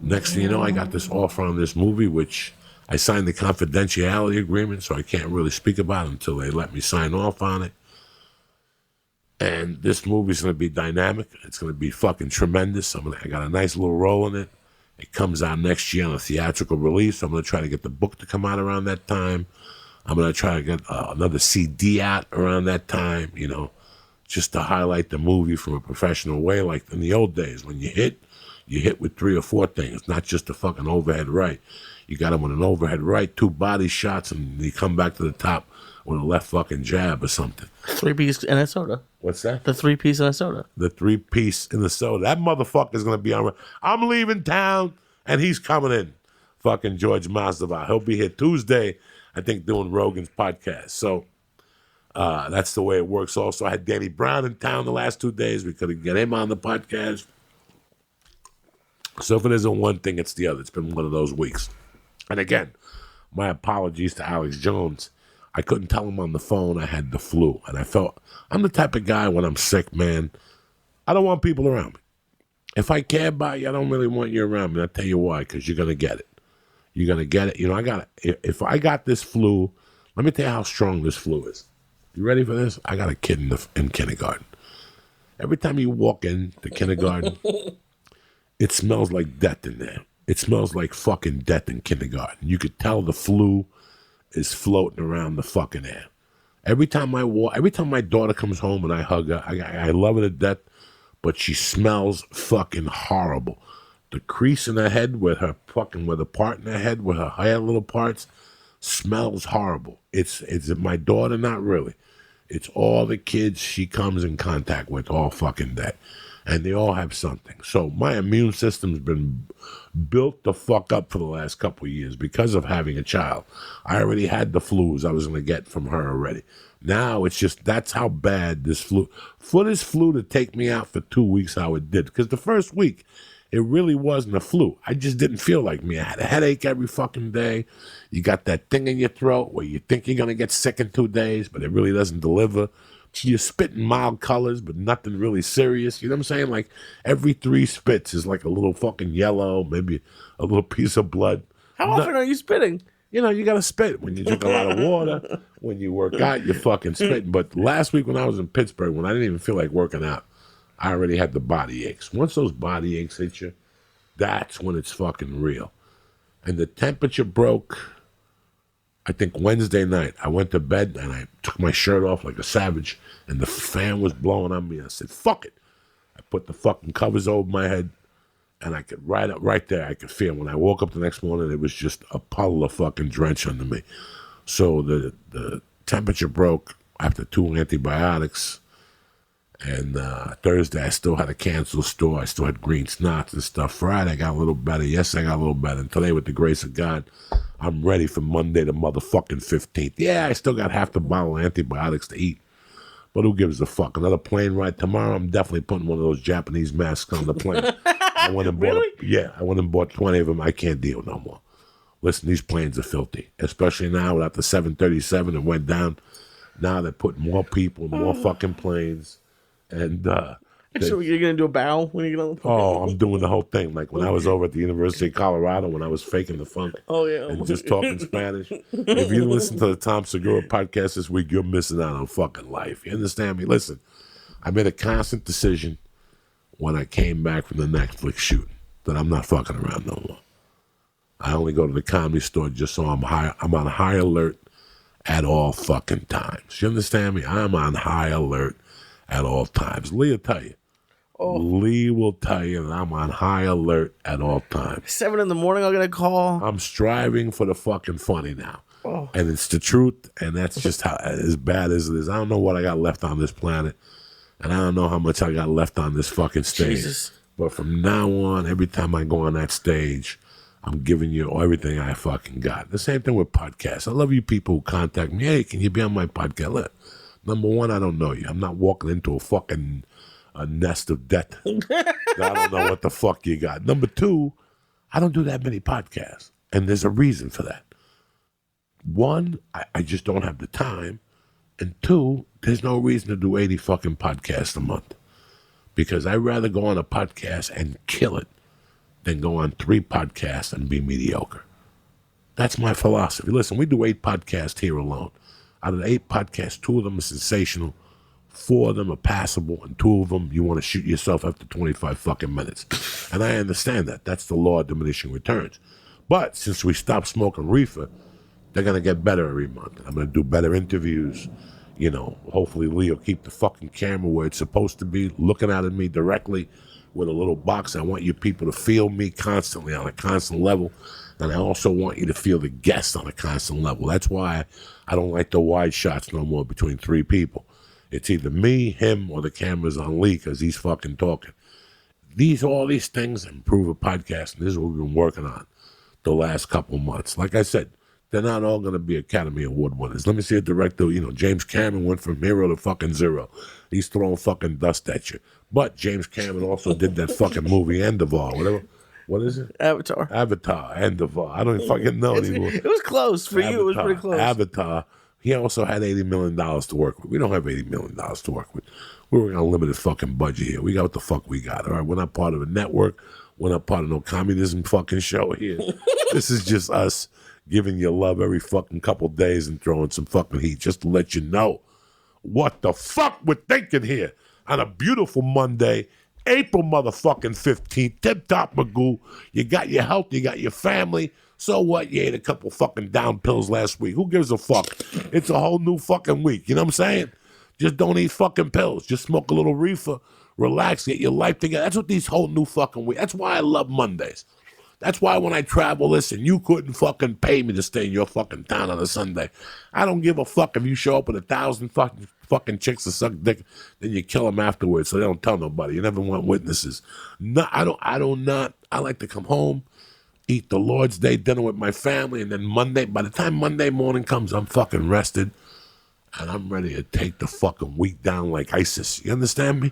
next thing you know, I got this offer on this movie, which I signed the confidentiality agreement, so I can't really speak about it until they let me sign off on it. And this movie's going to be dynamic. It's going to be fucking tremendous. I got a nice little role in it. It comes out next year on a theatrical release. I'm going to try to get the book to come out around that time. I'm going to try to get another CD out around that time, just to highlight the movie from a professional way, like in the old days. When you hit with 3 or 4 things, not just a fucking overhead right. You got them with an overhead right, 2 body shots, and you come back to the top with a left fucking jab or something. 3-piece and a soda. What's that? The 3-piece and a soda. The 3-piece in the soda. That motherfucker's going to be on. I'm leaving town, and he's coming in. Fucking George Masvidal. He'll be here Tuesday, I think, doing Rogan's podcast. So that's the way it works. Also, I had Danny Brown in town the last 2 days. We couldn't get him on the podcast. So if it isn't one thing, it's the other. It's been one of those weeks. And again, my apologies to Alex Jones. I couldn't tell him on the phone I had the flu. And I felt, I'm the type of guy when I'm sick, man, I don't want people around me. If I care about you, I don't really want you around me. I'll tell you why, because you're going to get it. You're going to get it. If I got this flu, let me tell you how strong this flu is. You ready for this? I got a kid in kindergarten. Every time you walk in the kindergarten, it smells like death in there. It smells like fucking death in kindergarten. You could tell the flu is floating around the fucking air. Every time my daughter comes home and I hug her, I love her to death, but she smells fucking horrible. The crease in her head where the part in her head where her hair little parts smells horrible. It's my daughter, not really. It's all the kids she comes in contact with all fucking day. And they all have something. So my immune system's been built the fuck up for the last couple of years because of having a child. I already had the flus I was going to get from her already. Now it's just, that's how bad this flu, for this flu to take me out for 2 weeks, how it did. Because the first week, it really wasn't a flu. I just didn't feel like me. I had a headache every fucking day. You got that thing in your throat where you think you're going to get sick in 2 days, but it really doesn't deliver. You're spitting mild colors, but nothing really serious. You know what I'm saying? Like every 3 spits is like a little fucking yellow, maybe a little piece of blood. How often are you spitting? You got to spit. When you drink a lot of water, when you work out, you're fucking spitting. But last week when I was in Pittsburgh, when I didn't even feel like working out, I already had the body aches. Once those body aches hit you, that's when it's fucking real. And the temperature broke, I think Wednesday night. I went to bed and I took my shirt off like a savage and the fan was blowing on me. I said, fuck it. I put the fucking covers over my head and I could right there, I could feel. When I woke up the next morning, it was just a puddle of fucking drench under me. So the temperature broke after 2 antibiotics. And Thursday, I still had a canceled store. I still had green snots and stuff. Friday, I got a little better. Yesterday, I got a little better. And today, with the grace of God, I'm ready for Monday the motherfucking 15th. Yeah, I still got half the bottle of antibiotics to eat. But who gives a fuck? Another plane ride tomorrow, I'm definitely putting one of those Japanese masks on the plane. I went and bought I went and bought 20 of them. I can't deal no more. Listen, these planes are filthy. Especially now, without the 737 that went down. Now they're putting more people, more fucking planes. And so you're gonna do a bow when you get on the plane? Oh, I'm doing the whole thing. Like when I was over at the University of Colorado, when I was faking the funk. Oh yeah, and just talking Spanish. If you listen to the Tom Segura podcast this week, you're missing out on fucking life. You understand me? Listen, I made a constant decision when I came back from the Netflix shoot that I'm not fucking around no more. I only go to the Comedy Store just so I'm on high alert at all fucking times. You understand me? I'm on high alert at all times. Leah, tell you. Lee will tell you that I'm on high alert at all times. 7 in the morning, I'll get a call. I'm striving for the fucking funny now. Oh. And it's the truth, and that's just how, as bad as it is. I don't know what I got left on this planet, and I don't know how much I got left on this fucking stage. Jesus. But from now on, every time I go on that stage, I'm giving you everything I fucking got. The same thing with podcasts. I love you people who contact me. Hey, can you be on my podcast? Look, number one, I don't know you. I'm not walking into a nest of debt. I don't know what the fuck you got. Number two, I don't do that many podcasts. And there's a reason for that. One, I just don't have the time. And two, there's no reason to do 80 fucking podcasts a month. Because I'd rather go on a podcast and kill it than go on 3 podcasts and be mediocre. That's my philosophy. Listen, we do 8 podcasts here alone. Out of the 8 podcasts, 2 of them are sensational, 4 of them are passable, and 2 of them you want to shoot yourself after 25 fucking minutes. And I understand that. That's the law of diminishing returns. But since we stopped smoking reefer, they're going to get better every month. I'm going to do better interviews. You know, hopefully Lee will keep the fucking camera where it's supposed to be, looking at me directly with a little box. I want you people to feel me constantly on a constant level. And I also want you to feel the guest on a constant level. That's why I don't like the wide shots no more between 3 people. It's either me, him, or the camera's on Lee because he's fucking talking. All these things improve a podcast, and this is what we've been working on the last couple months. Like I said, they're not all going to be Academy Award winners. Let me see a director, James Cameron went from hero to fucking zero. He's throwing fucking dust at you. But James Cameron also did that fucking movie, End of All, whatever. What is it? Avatar, End of All. I don't even fucking know anymore. It was close. For you, it was pretty close. Avatar. He also had $80 million to work with. We don't have $80 million to work with. We're working on a limited fucking budget here. We got what the fuck we got, all right? We're not part of a network. We're not part of no communism fucking show here. This is just us giving you love every fucking couple days and throwing some fucking heat just to let you know what the fuck we're thinking here on a beautiful Monday, April motherfucking 15th. Tip top Magoo. You got your health, you got your family. So what? You ate a couple fucking down pills last week. Who gives a fuck? It's a whole new fucking week. You know what I'm saying? Just don't eat fucking pills. Just smoke a little reefer. Relax. Get your life together. That's what these whole new fucking week. That's why I love Mondays. That's why when I travel, listen, you couldn't fucking pay me to stay in your fucking town on a Sunday. I don't give a fuck if you show up with 1,000 fucking chicks to suck dick, then you kill them afterwards so they don't tell nobody. You never want witnesses. No, I like to come home, eat the Lord's Day dinner with my family, and then by the time Monday morning comes, I'm fucking rested, and I'm ready to take the fucking week down like ISIS. You understand me?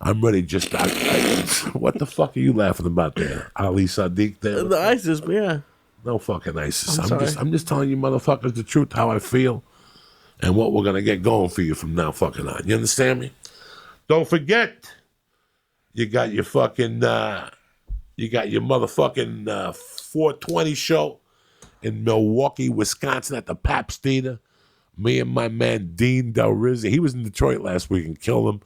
I'm ready just what the fuck are you laughing about there? Ali Sadiq there? The ISIS, yeah. No fucking ISIS. I'm just telling you motherfuckers the truth, how I feel, and what we're going to get going for you from now fucking on. You understand me? Don't forget, you got your fucking, you got your motherfucking 420 show in Milwaukee, Wisconsin at the Pabst Theater. Me and my man Dean Del Rizzi, he was in Detroit last week and killed him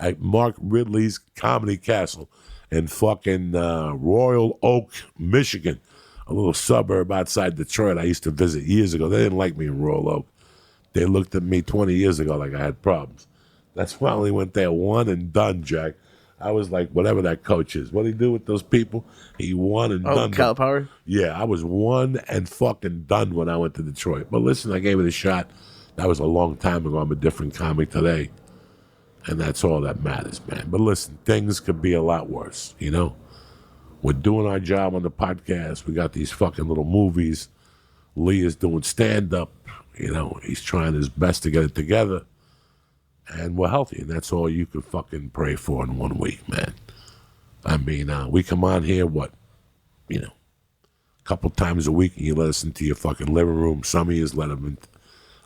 at Mark Ridley's Comedy Castle in fucking Royal Oak, Michigan, a little suburb outside Detroit I used to visit years ago. They didn't like me in Royal Oak. They looked at me 20 years ago like I had problems. That's why I only went there one and done, Jack. I was like, whatever that coach is. What did he do with those people? He won and done. Calipari? Yeah, I was one and fucking done when I went to Detroit. But listen, I gave it a shot. That was a long time ago. I'm a different comic today. And that's all that matters, man. But listen, things could be a lot worse, you know? We're doing our job on the podcast. We got these fucking little movies. Lee is doing stand-up. You know, he's trying his best to get it together. And we're healthy, and that's all you could fucking pray for in 1 week, man. I mean, we come on here, a couple times a week, and you let us into your fucking living room. Some of you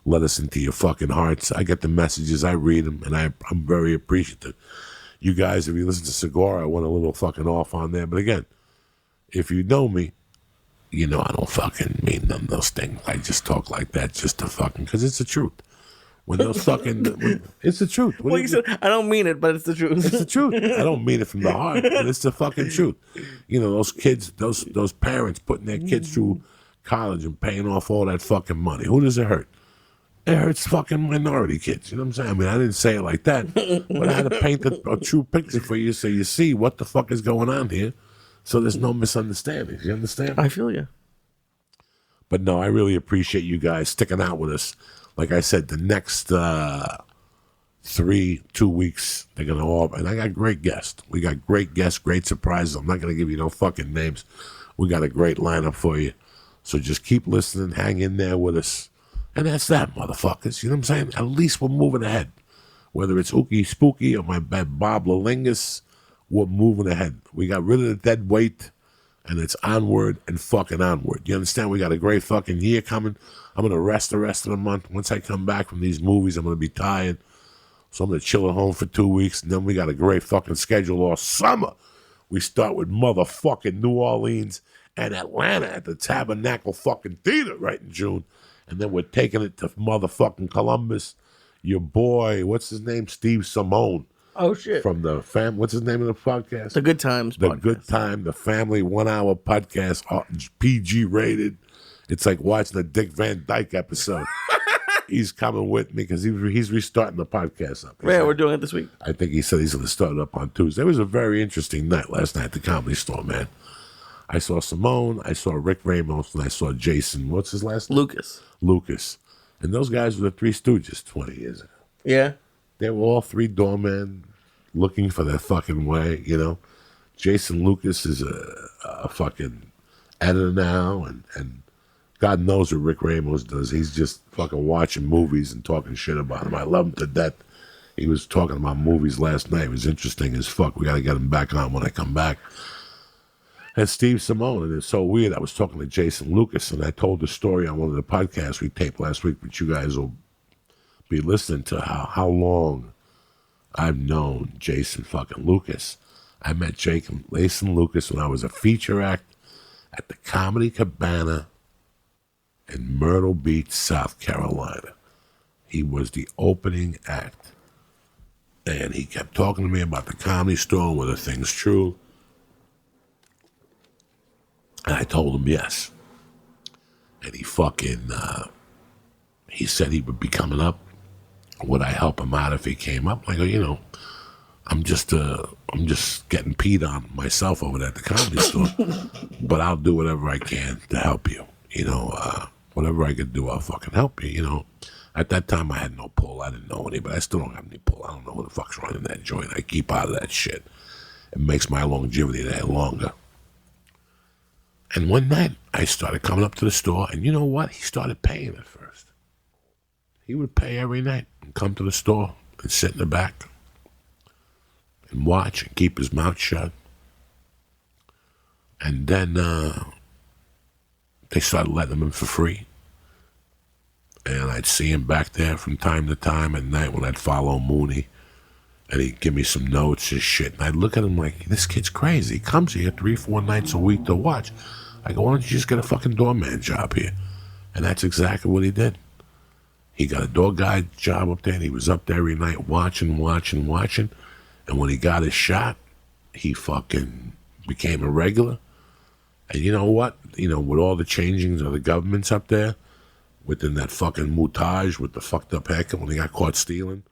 let us into your fucking hearts. I get the messages, I read them, and I'm very appreciative. You guys, if you listen to Cigar, I went a little fucking off on there. But again, if you know me, you know I don't fucking mean none of those things. I just talk like that just to fucking, because it's the truth. When those fucking, it's the truth. Well, you said, I don't mean it, but it's the truth. It's the truth. I don't mean it from the heart, but it's the fucking truth. You know, those kids, those parents putting their kids through college and paying off all that fucking money. Who does it hurt? It hurts fucking minority kids. You know what I'm saying? I mean, I didn't say it like that, but I had to paint a true picture for you so you see what the fuck is going on here, so there's no misunderstandings. You understand? I feel you. But no, I really appreciate you guys sticking out with us. Like I said, the next 2 weeks, they're going to all, and I got great guests. We got great guests, great surprises. I'm not going to give you no fucking names. We got a great lineup for you. So just keep listening, hang in there with us. And that's that, motherfuckers. You know what I'm saying? At least we're moving ahead. Whether it's Ookie Spooky or my bad Bob Lalingus, we're moving ahead. We got rid of the dead weight, and it's onward and fucking onward. You understand? We got a great fucking year coming. I'm going to rest the rest of the month. Once I come back from these movies, I'm going to be tired. So I'm going to chill at home for 2 weeks, and then we got a great fucking schedule all summer. We start with motherfucking New Orleans and Atlanta at the Tabernacle fucking Theater right in June. And then we're taking it to motherfucking Columbus. Your boy, what's his name? Steve Simone. Oh, shit. From the what's his name of the podcast? The Good Times The podcast. Good Time, the family 1 hour podcast, PG rated. It's like watching a Dick Van Dyke episode. He's coming with me because he's restarting the podcast up. Yeah, we're doing it this week. I think he said he's going to start it up on Tuesday. It was a very interesting night last night at the Comedy Store, man. I saw Simone, I saw Rick Ramos, and I saw Jason. What's his last name? Lucas. And those guys were the Three Stooges 20 years ago. Yeah. They were all three doormen looking for their fucking way, you know. Jason Lucas is a fucking editor now, and God knows what Rick Ramos does. He's just fucking watching movies and talking shit about them. I love him to death. He was talking about movies last night. It was interesting as fuck. We got to get him back on when I come back. And Steve Simone, and it's so weird. I was talking to Jason Lucas, and I told the story on one of the podcasts we taped last week, which you guys will be listening to, how long I've known Jason fucking Lucas. I met Jason Lucas when I was a feature act at the Comedy Cabana in Myrtle Beach, South Carolina. He was the opening act. And he kept talking to me about the Comedy Store and whether things true. And I told him yes. And he fucking, he said he would be coming up. Would I help him out if he came up? I go, you know, I'm just getting peed on myself over there at the Comedy Store. But I'll do whatever I can to help you. You know, whatever I could do, I'll fucking help you. You know, at that time I had no pull. I didn't know any, but I still don't have any pull. I don't know who the fuck's running that joint. I keep out of that shit. It makes my longevity that longer. And one night, I started coming up to the store, and you know what? He started paying at first. He would pay every night and come to the store and sit in the back and watch and keep his mouth shut. And then they started letting him in for free. And I'd see him back there from time to time at night when I'd follow Mooney. And he'd give me some notes and shit. And I'd look at him like, this kid's crazy. He comes here 3-4 nights a week to watch. I go, why don't you just get a fucking doorman job here? And that's exactly what he did. He got a door guy job up there, and he was up there every night watching. And when he got his shot, he fucking became a regular. And you know what? You know, with all the changings of the governments up there, within that fucking moutage with the fucked up haircut when he got caught stealing,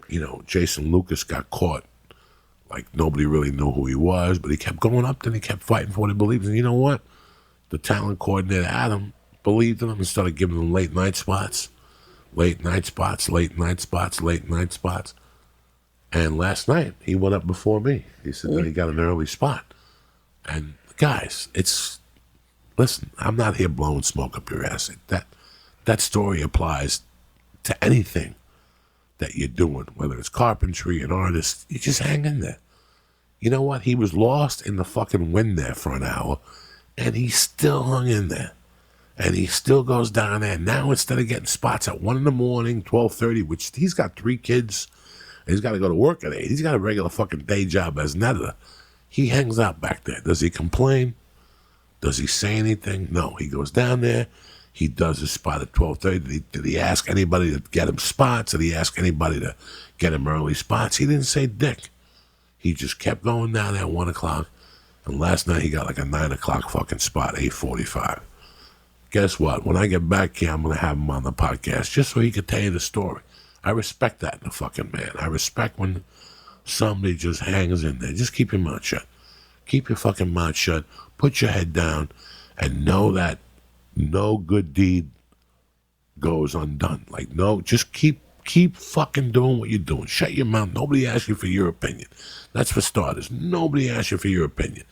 you know, Jason Lucas got caught. Like, nobody really knew who he was, but he kept going up there and he kept fighting for what he believed in. And you know what? The talent coordinator, Adam, believed in him and started giving him late night spots. And last night, he went up before me. He said that he got an early spot. And guys, listen, I'm not here blowing smoke up your ass. That story applies to anything that you're doing, whether it's carpentry, an artist. You just hang in there. You know what? He was lost in the fucking wind there for an hour, and he still hung in there. And he still goes down there. Now, instead of getting spots at 1 in the morning, 12:30, which he's got 3 kids, and he's got to go to work at 8. He's got a regular fucking day job as an editor. He hangs out back there. Does he complain? Does he say anything? No. He goes down there. He does his spot at 12:30. Did he ask anybody to get him spots? Did he ask anybody to get him early spots? He didn't say dick. He just kept going down there at 1 o'clock. And last night he got like a 9 o'clock fucking spot, 8:45. guess what? When I get back here, I'm going to have him on the podcast just so he could tell you the story. I respect that in the fucking man. I respect when somebody just hangs in there. Just keep your mouth shut. Keep your fucking mouth shut. Put your head down and know that no good deed goes undone. Like, no, just keep fucking doing what you're doing. Shut your mouth. Nobody asked you for your opinion. That's for starters. Nobody asked you for your opinion.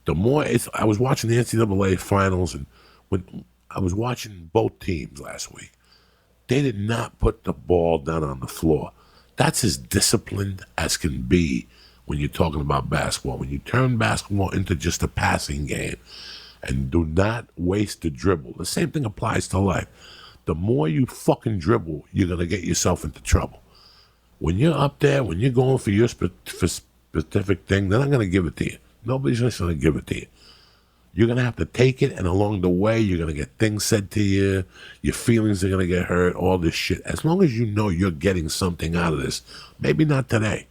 The more I was watching the NCAA finals, and when I was watching both teams last week, they did not put the ball down on the floor. That's as disciplined as can be when you're talking about basketball. When you turn basketball into just a passing game and do not waste the dribble. The same thing applies to life. The more you fucking dribble, you're going to get yourself into trouble. When you're up there, when you're going for your specific thing, they're not going to give it to you. Nobody's just going to give it to you. You're going to have to take it, and along the way, you're going to get things said to you. Your feelings are going to get hurt, all this shit. As long as you know you're getting something out of this, maybe not today.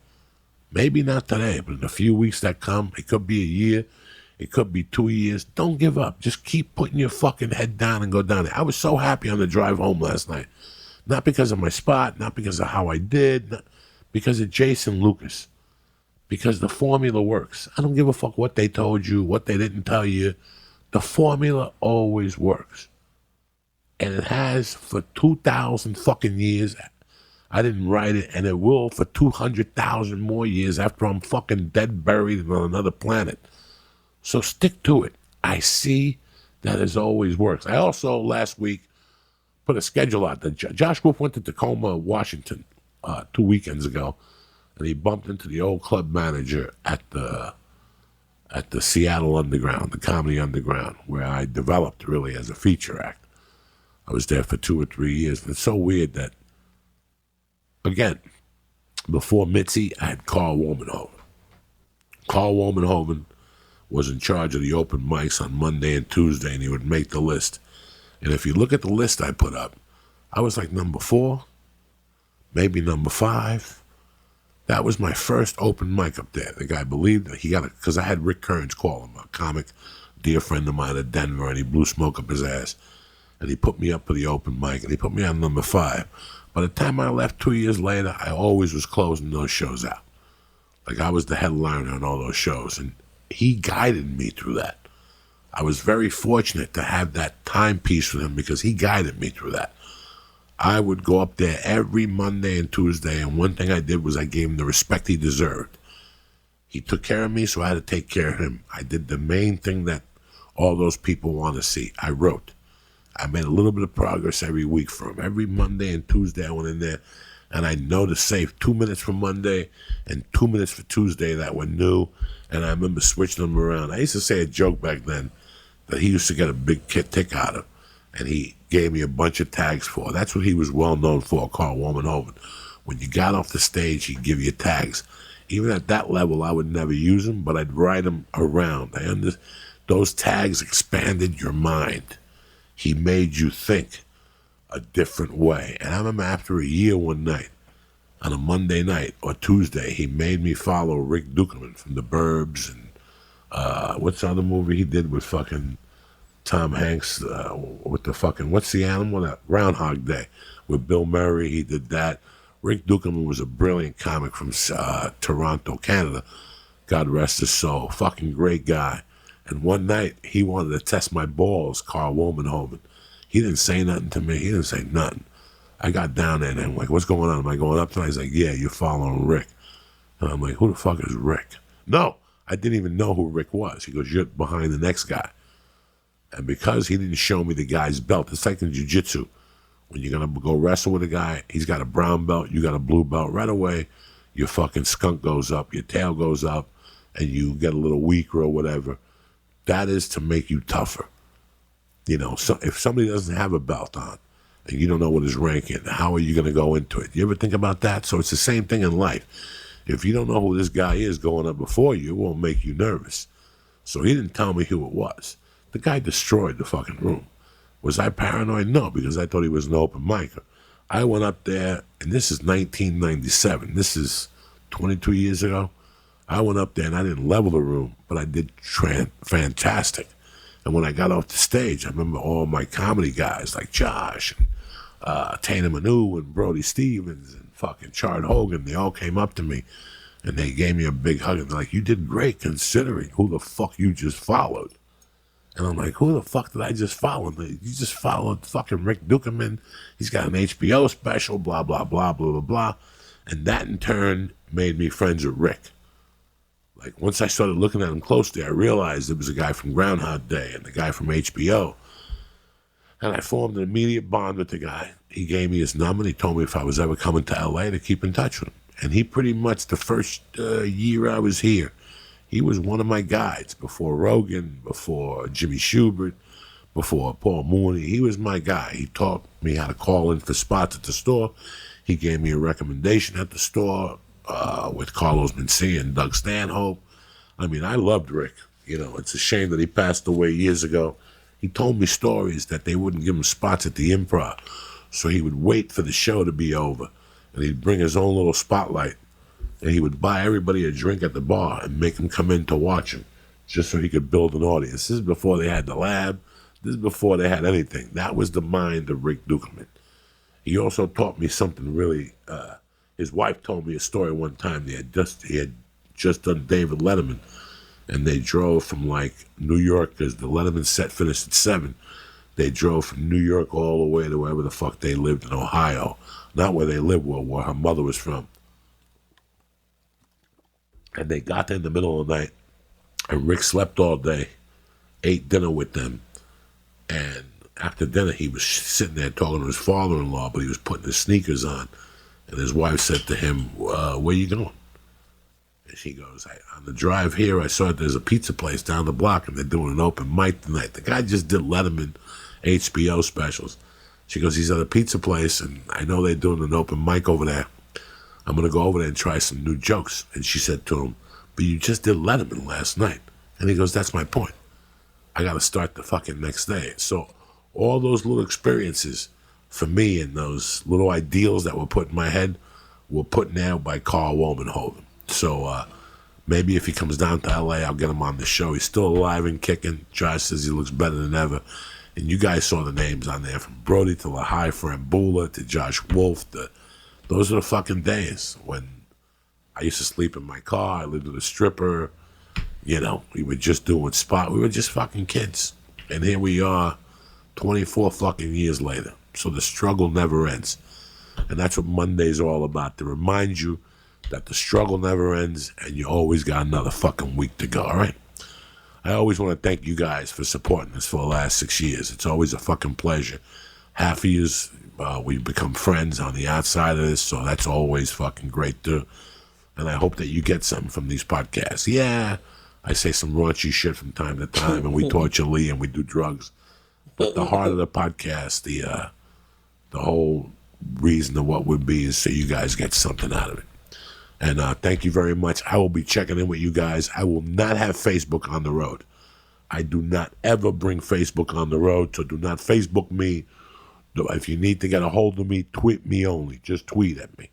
Maybe not today, but in a few weeks that come, it could be a year, it could be 2 years. Don't give up. Just keep putting your fucking head down and go down there. I was so happy on the drive home last night. Not because of my spot, not because of how I did, not because of Jason Lucas. Because the formula works. I don't give a fuck what they told you, what they didn't tell you. The formula always works. And it has for 2,000 fucking years. I didn't write it, and it will for 200,000 more years after I'm fucking dead, buried on another planet. So stick to it. I see that it always works. I also, last week, put a schedule out. Josh Wolf went to Tacoma, Washington 2 weekends ago, and he bumped into the old club manager at the Seattle Underground, the Comedy Underground, where I developed really as a feature act. I was there for 2 or 3 years. And it's so weird that, again, before Mitzi, I had Carl Womanhoven. Carl Womanhoven was in charge of the open mics on Monday and Tuesday, and he would make the list. And if you look at the list I put up, I was like number 4, maybe number 5. That was my first open mic up there. The guy believed that he got it, because I had Rick Kearns call him, a comic, dear friend of mine at Denver, and he blew smoke up his ass. And he put me up for the open mic, and he put me on number 5. By the time I left 2 years later, I always was closing those shows out. Like, I was the headliner on all those shows, and he guided me through that. I was very fortunate to have that timepiece with him because he guided me through that. I would go up there every Monday and Tuesday, and one thing I did was I gave him the respect he deserved. He took care of me, so I had to take care of him. I did the main thing that all those people want to see. I wrote. I made a little bit of progress every week for him. Every Monday and Tuesday I went in there, and I know to save 2 minutes for Monday and 2 minutes for Tuesday that were new, and I remember switching them around. I used to say a joke back then that he used to get a big kick out of, and he gave me a bunch of tags for. That's what he was well known for, Carl Womanhoven. When you got off the stage, he'd give you tags. Even at that level, I would never use them, but I'd write them around. Those tags expanded your mind. He made you think a different way. And I remember after a year one night, on a Monday night or Tuesday, he made me follow Rick Ducommun from The Burbs and what's the other movie he did with fucking Tom Hanks with the fucking, what's the animal? That Groundhog Day with Bill Murray. He did that. Rick Ducommun was a brilliant comic from Toronto, Canada. God rest his soul. Fucking great guy. And one night, he wanted to test my balls, Carl Womanhoven. He didn't say nothing to me. He didn't say nothing. I got down there and I'm like, what's going on? Am I going up tonight? He's like, yeah, you're following Rick. And I'm like, who the fuck is Rick? No, I didn't even know who Rick was. He goes, you're behind the next guy. And because he didn't show me the guy's belt, it's like in jiu-jitsu. When you're going to go wrestle with a guy, he's got a brown belt, you got a blue belt. Right away, your fucking skunk goes up, your tail goes up, and you get a little weaker or whatever. That is to make you tougher. You know, so if somebody doesn't have a belt on and you don't know what his rank is, how are you going to go into it? You ever think about that? So it's the same thing in life. If you don't know who this guy is going up before you, it won't make you nervous. So he didn't tell me who it was. The guy destroyed the fucking room. Was I paranoid? No, because I thought he was an open micer. I went up there, and this is 1997. This is 22 years ago. I went up there, and I didn't level the room, but I did fantastic. And when I got off the stage, I remember all my comedy guys like Josh and Tana Manu and Brody Stevens and fucking Chard Hogan, they all came up to me and they gave me a big hug and they're like, you did great considering who the fuck you just followed. And I'm like, who the fuck did I just follow? You just followed fucking Rick Ducommun. He's got an HBO special, blah, blah, blah, blah, blah, blah. And that in turn made me friends with Rick. Like, once I started looking at him closely, I realized it was a guy from Groundhog Day and the guy from HBO. And I formed an immediate bond with the guy. He gave me his number and he told me if I was ever coming to LA to keep in touch with him. And he pretty much, the first year I was here, he was one of my guides before Rogan, before Jimmy Schubert, before Paul Mooney. He was my guy. He taught me how to call in for spots at the store. He gave me a recommendation at the store with Carlos Mencia and Doug Stanhope. I mean, I loved Rick. You know, it's a shame that he passed away years ago. He told me stories that they wouldn't give him spots at the Improv. So he would wait for the show to be over, and he'd bring his own little spotlight, and he would buy everybody a drink at the bar and make them come in to watch him just so he could build an audience. This is before they had the lab. This is before they had anything. That was the mind of Rick Ducommun. He also taught me something really, his wife told me a story one time. He had just done David Letterman, and they drove from like New York, because the Letterman set finished at 7. They drove from New York all the way to wherever the fuck they lived in Ohio. Not where they lived, where her mother was from. And they got there in the middle of the night, and Rick slept all day, ate dinner with them, and after dinner he was sitting there talking to his father-in-law, but he was putting his sneakers on, and his wife said to him, where you going? And she goes, on the drive here, I saw there's a pizza place down the block, and they're doing an open mic tonight. The guy just did Letterman HBO specials. She goes, he's at a pizza place, and I know they're doing an open mic over there. I'm going to go over there and try some new jokes. And she said to him, but you just did Letterman last night. And he goes, that's my point. I got to start the fucking next day. So all those little experiences for me and those little ideals that were put in my head were put now by Carl Wolmenhoven. So maybe if he comes down to LA, I'll get him on the show. He's still alive and kicking. Josh says he looks better than ever. And you guys saw the names on there, from Brody to Lahai Frambula to Josh Wolf. Those are the fucking days when I used to sleep in my car. I lived with a stripper. You know, we were just doing spot. We were just fucking kids. And here we are 24 fucking years later. So the struggle never ends. And that's what Monday's all about, to remind you that the struggle never ends and you always got another fucking week to go, all right? I always want to thank you guys for supporting us for the last 6 years. It's always a fucking pleasure. Half of yous, we've become friends on the outside of this, so that's always fucking great too. And I hope that you get something from these podcasts. Yeah, I say some raunchy shit from time to time, and we torture Lee and we do drugs. But the heart of the podcast, the whole reason of what would be is so you guys get something out of it. And thank you very much. I will be checking in with you guys. I will not have Facebook on the road. I do not ever bring Facebook on the road, so do not Facebook me. If you need to get a hold of me, tweet me only. Just tweet at me.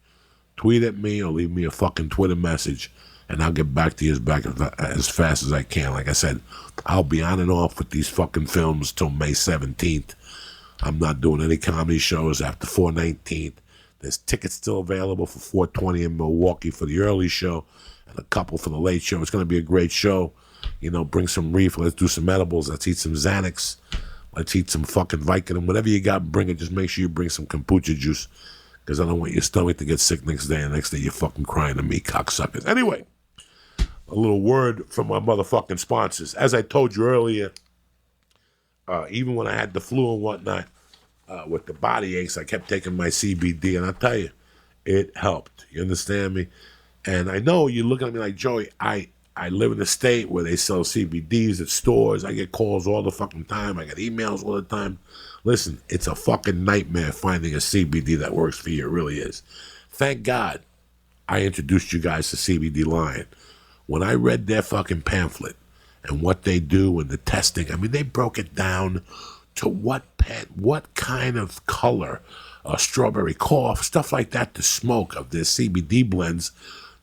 Tweet at me or leave me a fucking Twitter message, and I'll get back to you as fast as I can. Like I said, I'll be on and off with these fucking films till May 17th. I'm not doing any comedy shows after 4/19. There's tickets still available for 4:20 in Milwaukee for the early show and a couple for the late show. It's going to be a great show. You know, bring some reef. Let's do some edibles. Let's eat some Xanax. Let's eat some fucking Vicodin. Whatever you got, bring it. Just make sure you bring some kombucha juice, because I don't want your stomach to get sick next day, and next day you're fucking crying to me, cocksuckers. Anyway, a little word from my motherfucking sponsors. As I told you earlier, even when I had the flu and whatnot, with the body aches, I kept taking my CBD, and I'll tell you, it helped. You understand me? And I know you're looking at me like, Joey, I live in a state where they sell CBDs at stores. I get calls all the fucking time. I get emails all the time. Listen, it's a fucking nightmare finding a CBD that works for you. It really is. Thank God I introduced you guys to CBD Lian. When I read their fucking pamphlet and what they do and the testing, I mean, they broke it down to what kind of color, strawberry cough, stuff like that to smoke of their CBD blends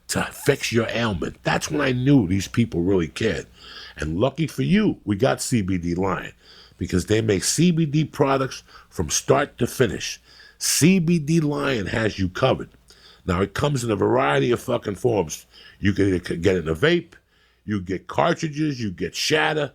to fix your ailment. That's when I knew these people really cared. And lucky for you, we got CBD Lian because they make CBD products from start to finish. CBD Lian has you covered. Now, it comes in a variety of fucking forms. You can get it in a vape, you get cartridges, you get shatter,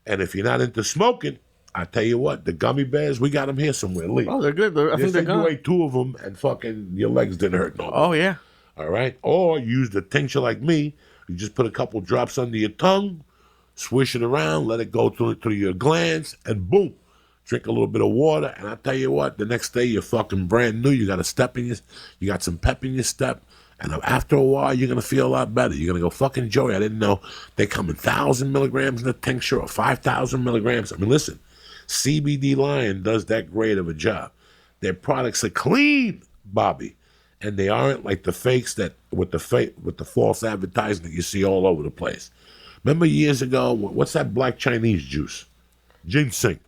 and if you're not into smoking, I tell you what, the gummy bears, we got them here somewhere, Lee. Oh, they're good. I think they're You gone. ate 2 of them and fucking your legs didn't hurt no more. Oh, yeah. All right? Or use the tincture like me. You just put a couple drops under your tongue, swish it around, let it go through your glands, and boom, drink a little bit of water. And I tell you what, the next day you're fucking brand new. You got a step in you got some pep in your step. And after a while, you're going to feel a lot better. You're going to go, fucking Joey, I didn't know they come in 1,000 milligrams in the tincture or 5,000 milligrams. I mean, listen, CBD Lian does that great of a job. Their products are clean, Bobby. And they aren't like the fakes that with the false advertising that you see all over the place. Remember years ago, what's that black Chinese juice? Ginseng.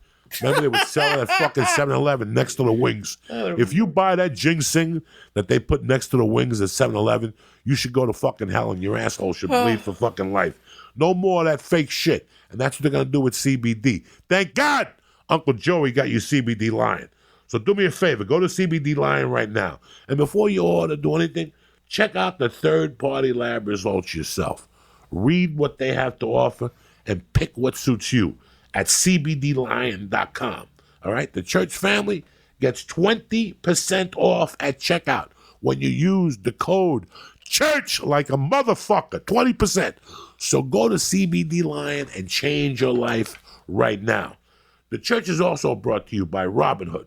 Remember they would sell it at fucking 7-Eleven next to the wings. If you buy that ginseng that they put next to the wings at 7-Eleven, you should go to fucking hell and your asshole should bleed for fucking life. No more of that fake shit. And that's what they're going to do with CBD. Thank God Uncle Joey got you CBD Lian. So do me a favor, go to CBD Lian right now. And before you order, do anything, check out the third-party lab results yourself. Read what they have to offer and pick what suits you at cbdlian.com. All right? The church family gets 20% off at checkout when you use the code CHURCH like a motherfucker, 20%. So go to CBD Lian and change your life right now. The church is also brought to you by Robinhood.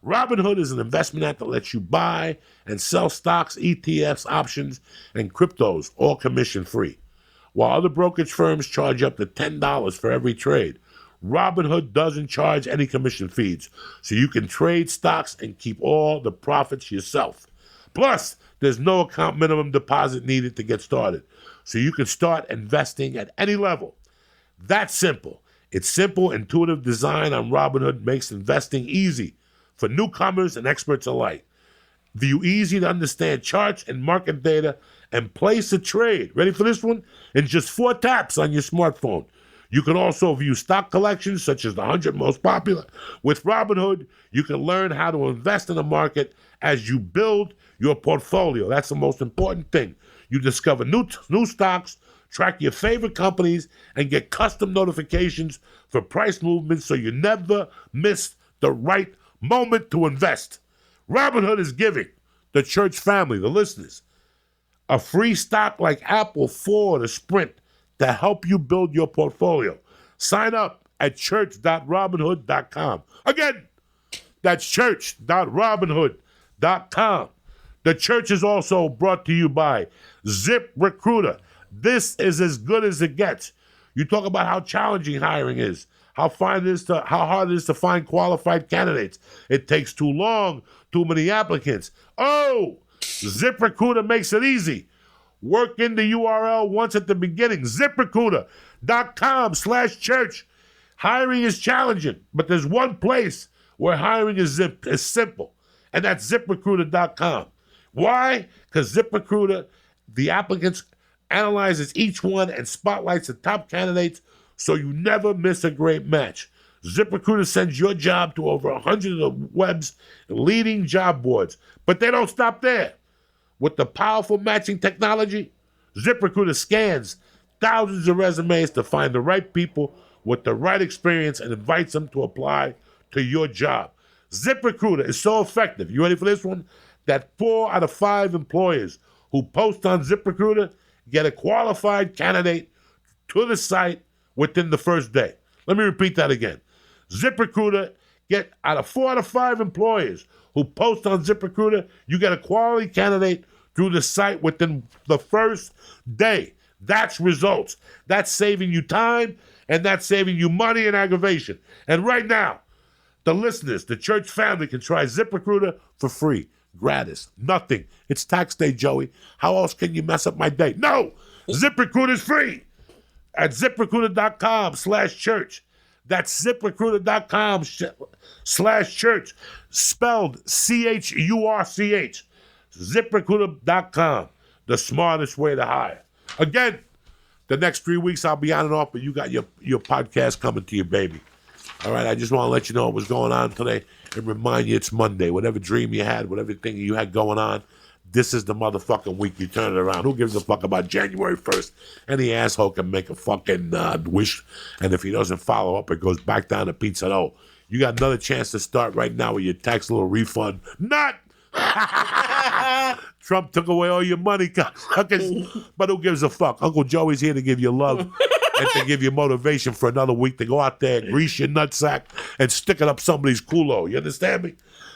Robinhood is an investment app that lets you buy and sell stocks, ETFs, options, and cryptos, all commission-free. While other brokerage firms charge up to $10 for every trade, Robinhood doesn't charge any commission fees, so you can trade stocks and keep all the profits yourself. Plus, there's no account minimum deposit needed to get started, so you can start investing at any level. That's simple. Its simple, intuitive design on Robinhood makes investing easy for newcomers and experts alike. View easy-to-understand charts and market data and place a trade. Ready for this one? In just 4 taps on your smartphone. You can also view stock collections, such as the 100 most popular. With Robinhood, you can learn how to invest in the market as you build your portfolio. That's the most important thing. You discover new stocks, track your favorite companies, and get custom notifications for price movements so you never miss the right moment to invest. Robinhood is giving the church family, the listeners, a free stock like Apple, Ford, or Sprint to help you build your portfolio. Sign up at church.robinhood.com. Again, that's church.robinhood.com. The church is also brought to you by ZipRecruiter. This is as good as it gets. You talk about how challenging hiring is, how hard it is to find qualified candidates. It takes too long, too many applicants. Oh, ZipRecruiter makes it easy. Work in the URL once at the beginning, ziprecruiter.com/church. Hiring is challenging, but there's one place where hiring is simple, and that's ziprecruiter.com. Why? Because ZipRecruiter, the applicants, analyzes each one and spotlights the top candidates so you never miss a great match. ZipRecruiter sends your job to over 100 of the web's leading job boards, but they don't stop there. With the powerful matching technology, ZipRecruiter scans thousands of resumes to find the right people with the right experience and invites them to apply to your job. ZipRecruiter is so effective, you ready for this one? That 4 out of 5 employers who post on ZipRecruiter get a qualified candidate to the site within the first day. Let me repeat that again. ZipRecruiter, get out of 4 out of 5 employers who post on ZipRecruiter, you get a quality candidate through the site within the first day. That's results. That's saving you time, and that's saving you money and aggravation. And right now, the listeners, the church family, can try ZipRecruiter for free, gratis, nothing. It's tax day, Joey. How else can you mess up my day? No! ZipRecruiter is free at ziprecruiter.com/church. That's ziprecruiter.com/church, spelled CHURCH. ZipRecruiter.com, the smartest way to hire. Again, The next 3 weeks I'll be on and off, but you got your podcast coming to you, baby. All right, I just want to let you know what was going on today and remind you it's Monday. Whatever dream you had, whatever thing you had going on, this is the motherfucking week you turn it around. Who gives a fuck about January 1st? Any asshole can make a fucking wish, and if he doesn't follow up, it goes back down to pizza. Oh, you got another chance to start right now with your tax little refund. Not! Trump took away all your money, cocksuckers. But who gives a fuck? Uncle Joey's here to give you love and to give you motivation for another week to go out there, grease your nutsack, and stick it up somebody's culo. You understand me?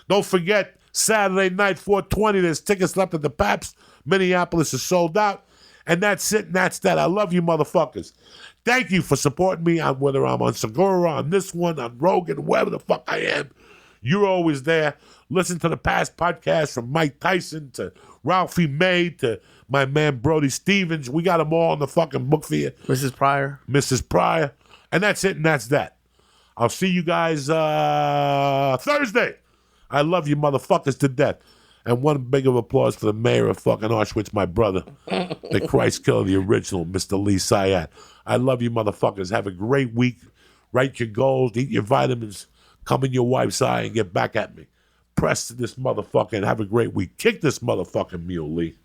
Don't forget, Saturday night, 420, there's tickets left at the Paps. Minneapolis is sold out. And that's it, and that's that. I love you, motherfuckers. Thank you for supporting me, on whether I'm on Segura, on this one, on Rogan, wherever the fuck I am. You're always there. Listen to the past podcasts from Mike Tyson to Ralphie May to my man Brody Stevens. We got them all in the fucking book for you. Mrs. Pryor. And that's it, and that's that. I'll see you guys Thursday. I love you motherfuckers to death. And one big of applause for the mayor of fucking Auschwitz, my brother, the Christ killer, the original, Mr. Lee Syatt. I love you motherfuckers. Have a great week. Write your goals, eat your vitamins, come in your wife's eye and get back at me. Press this motherfucker and have a great week. Kick this motherfucking mule, Lee.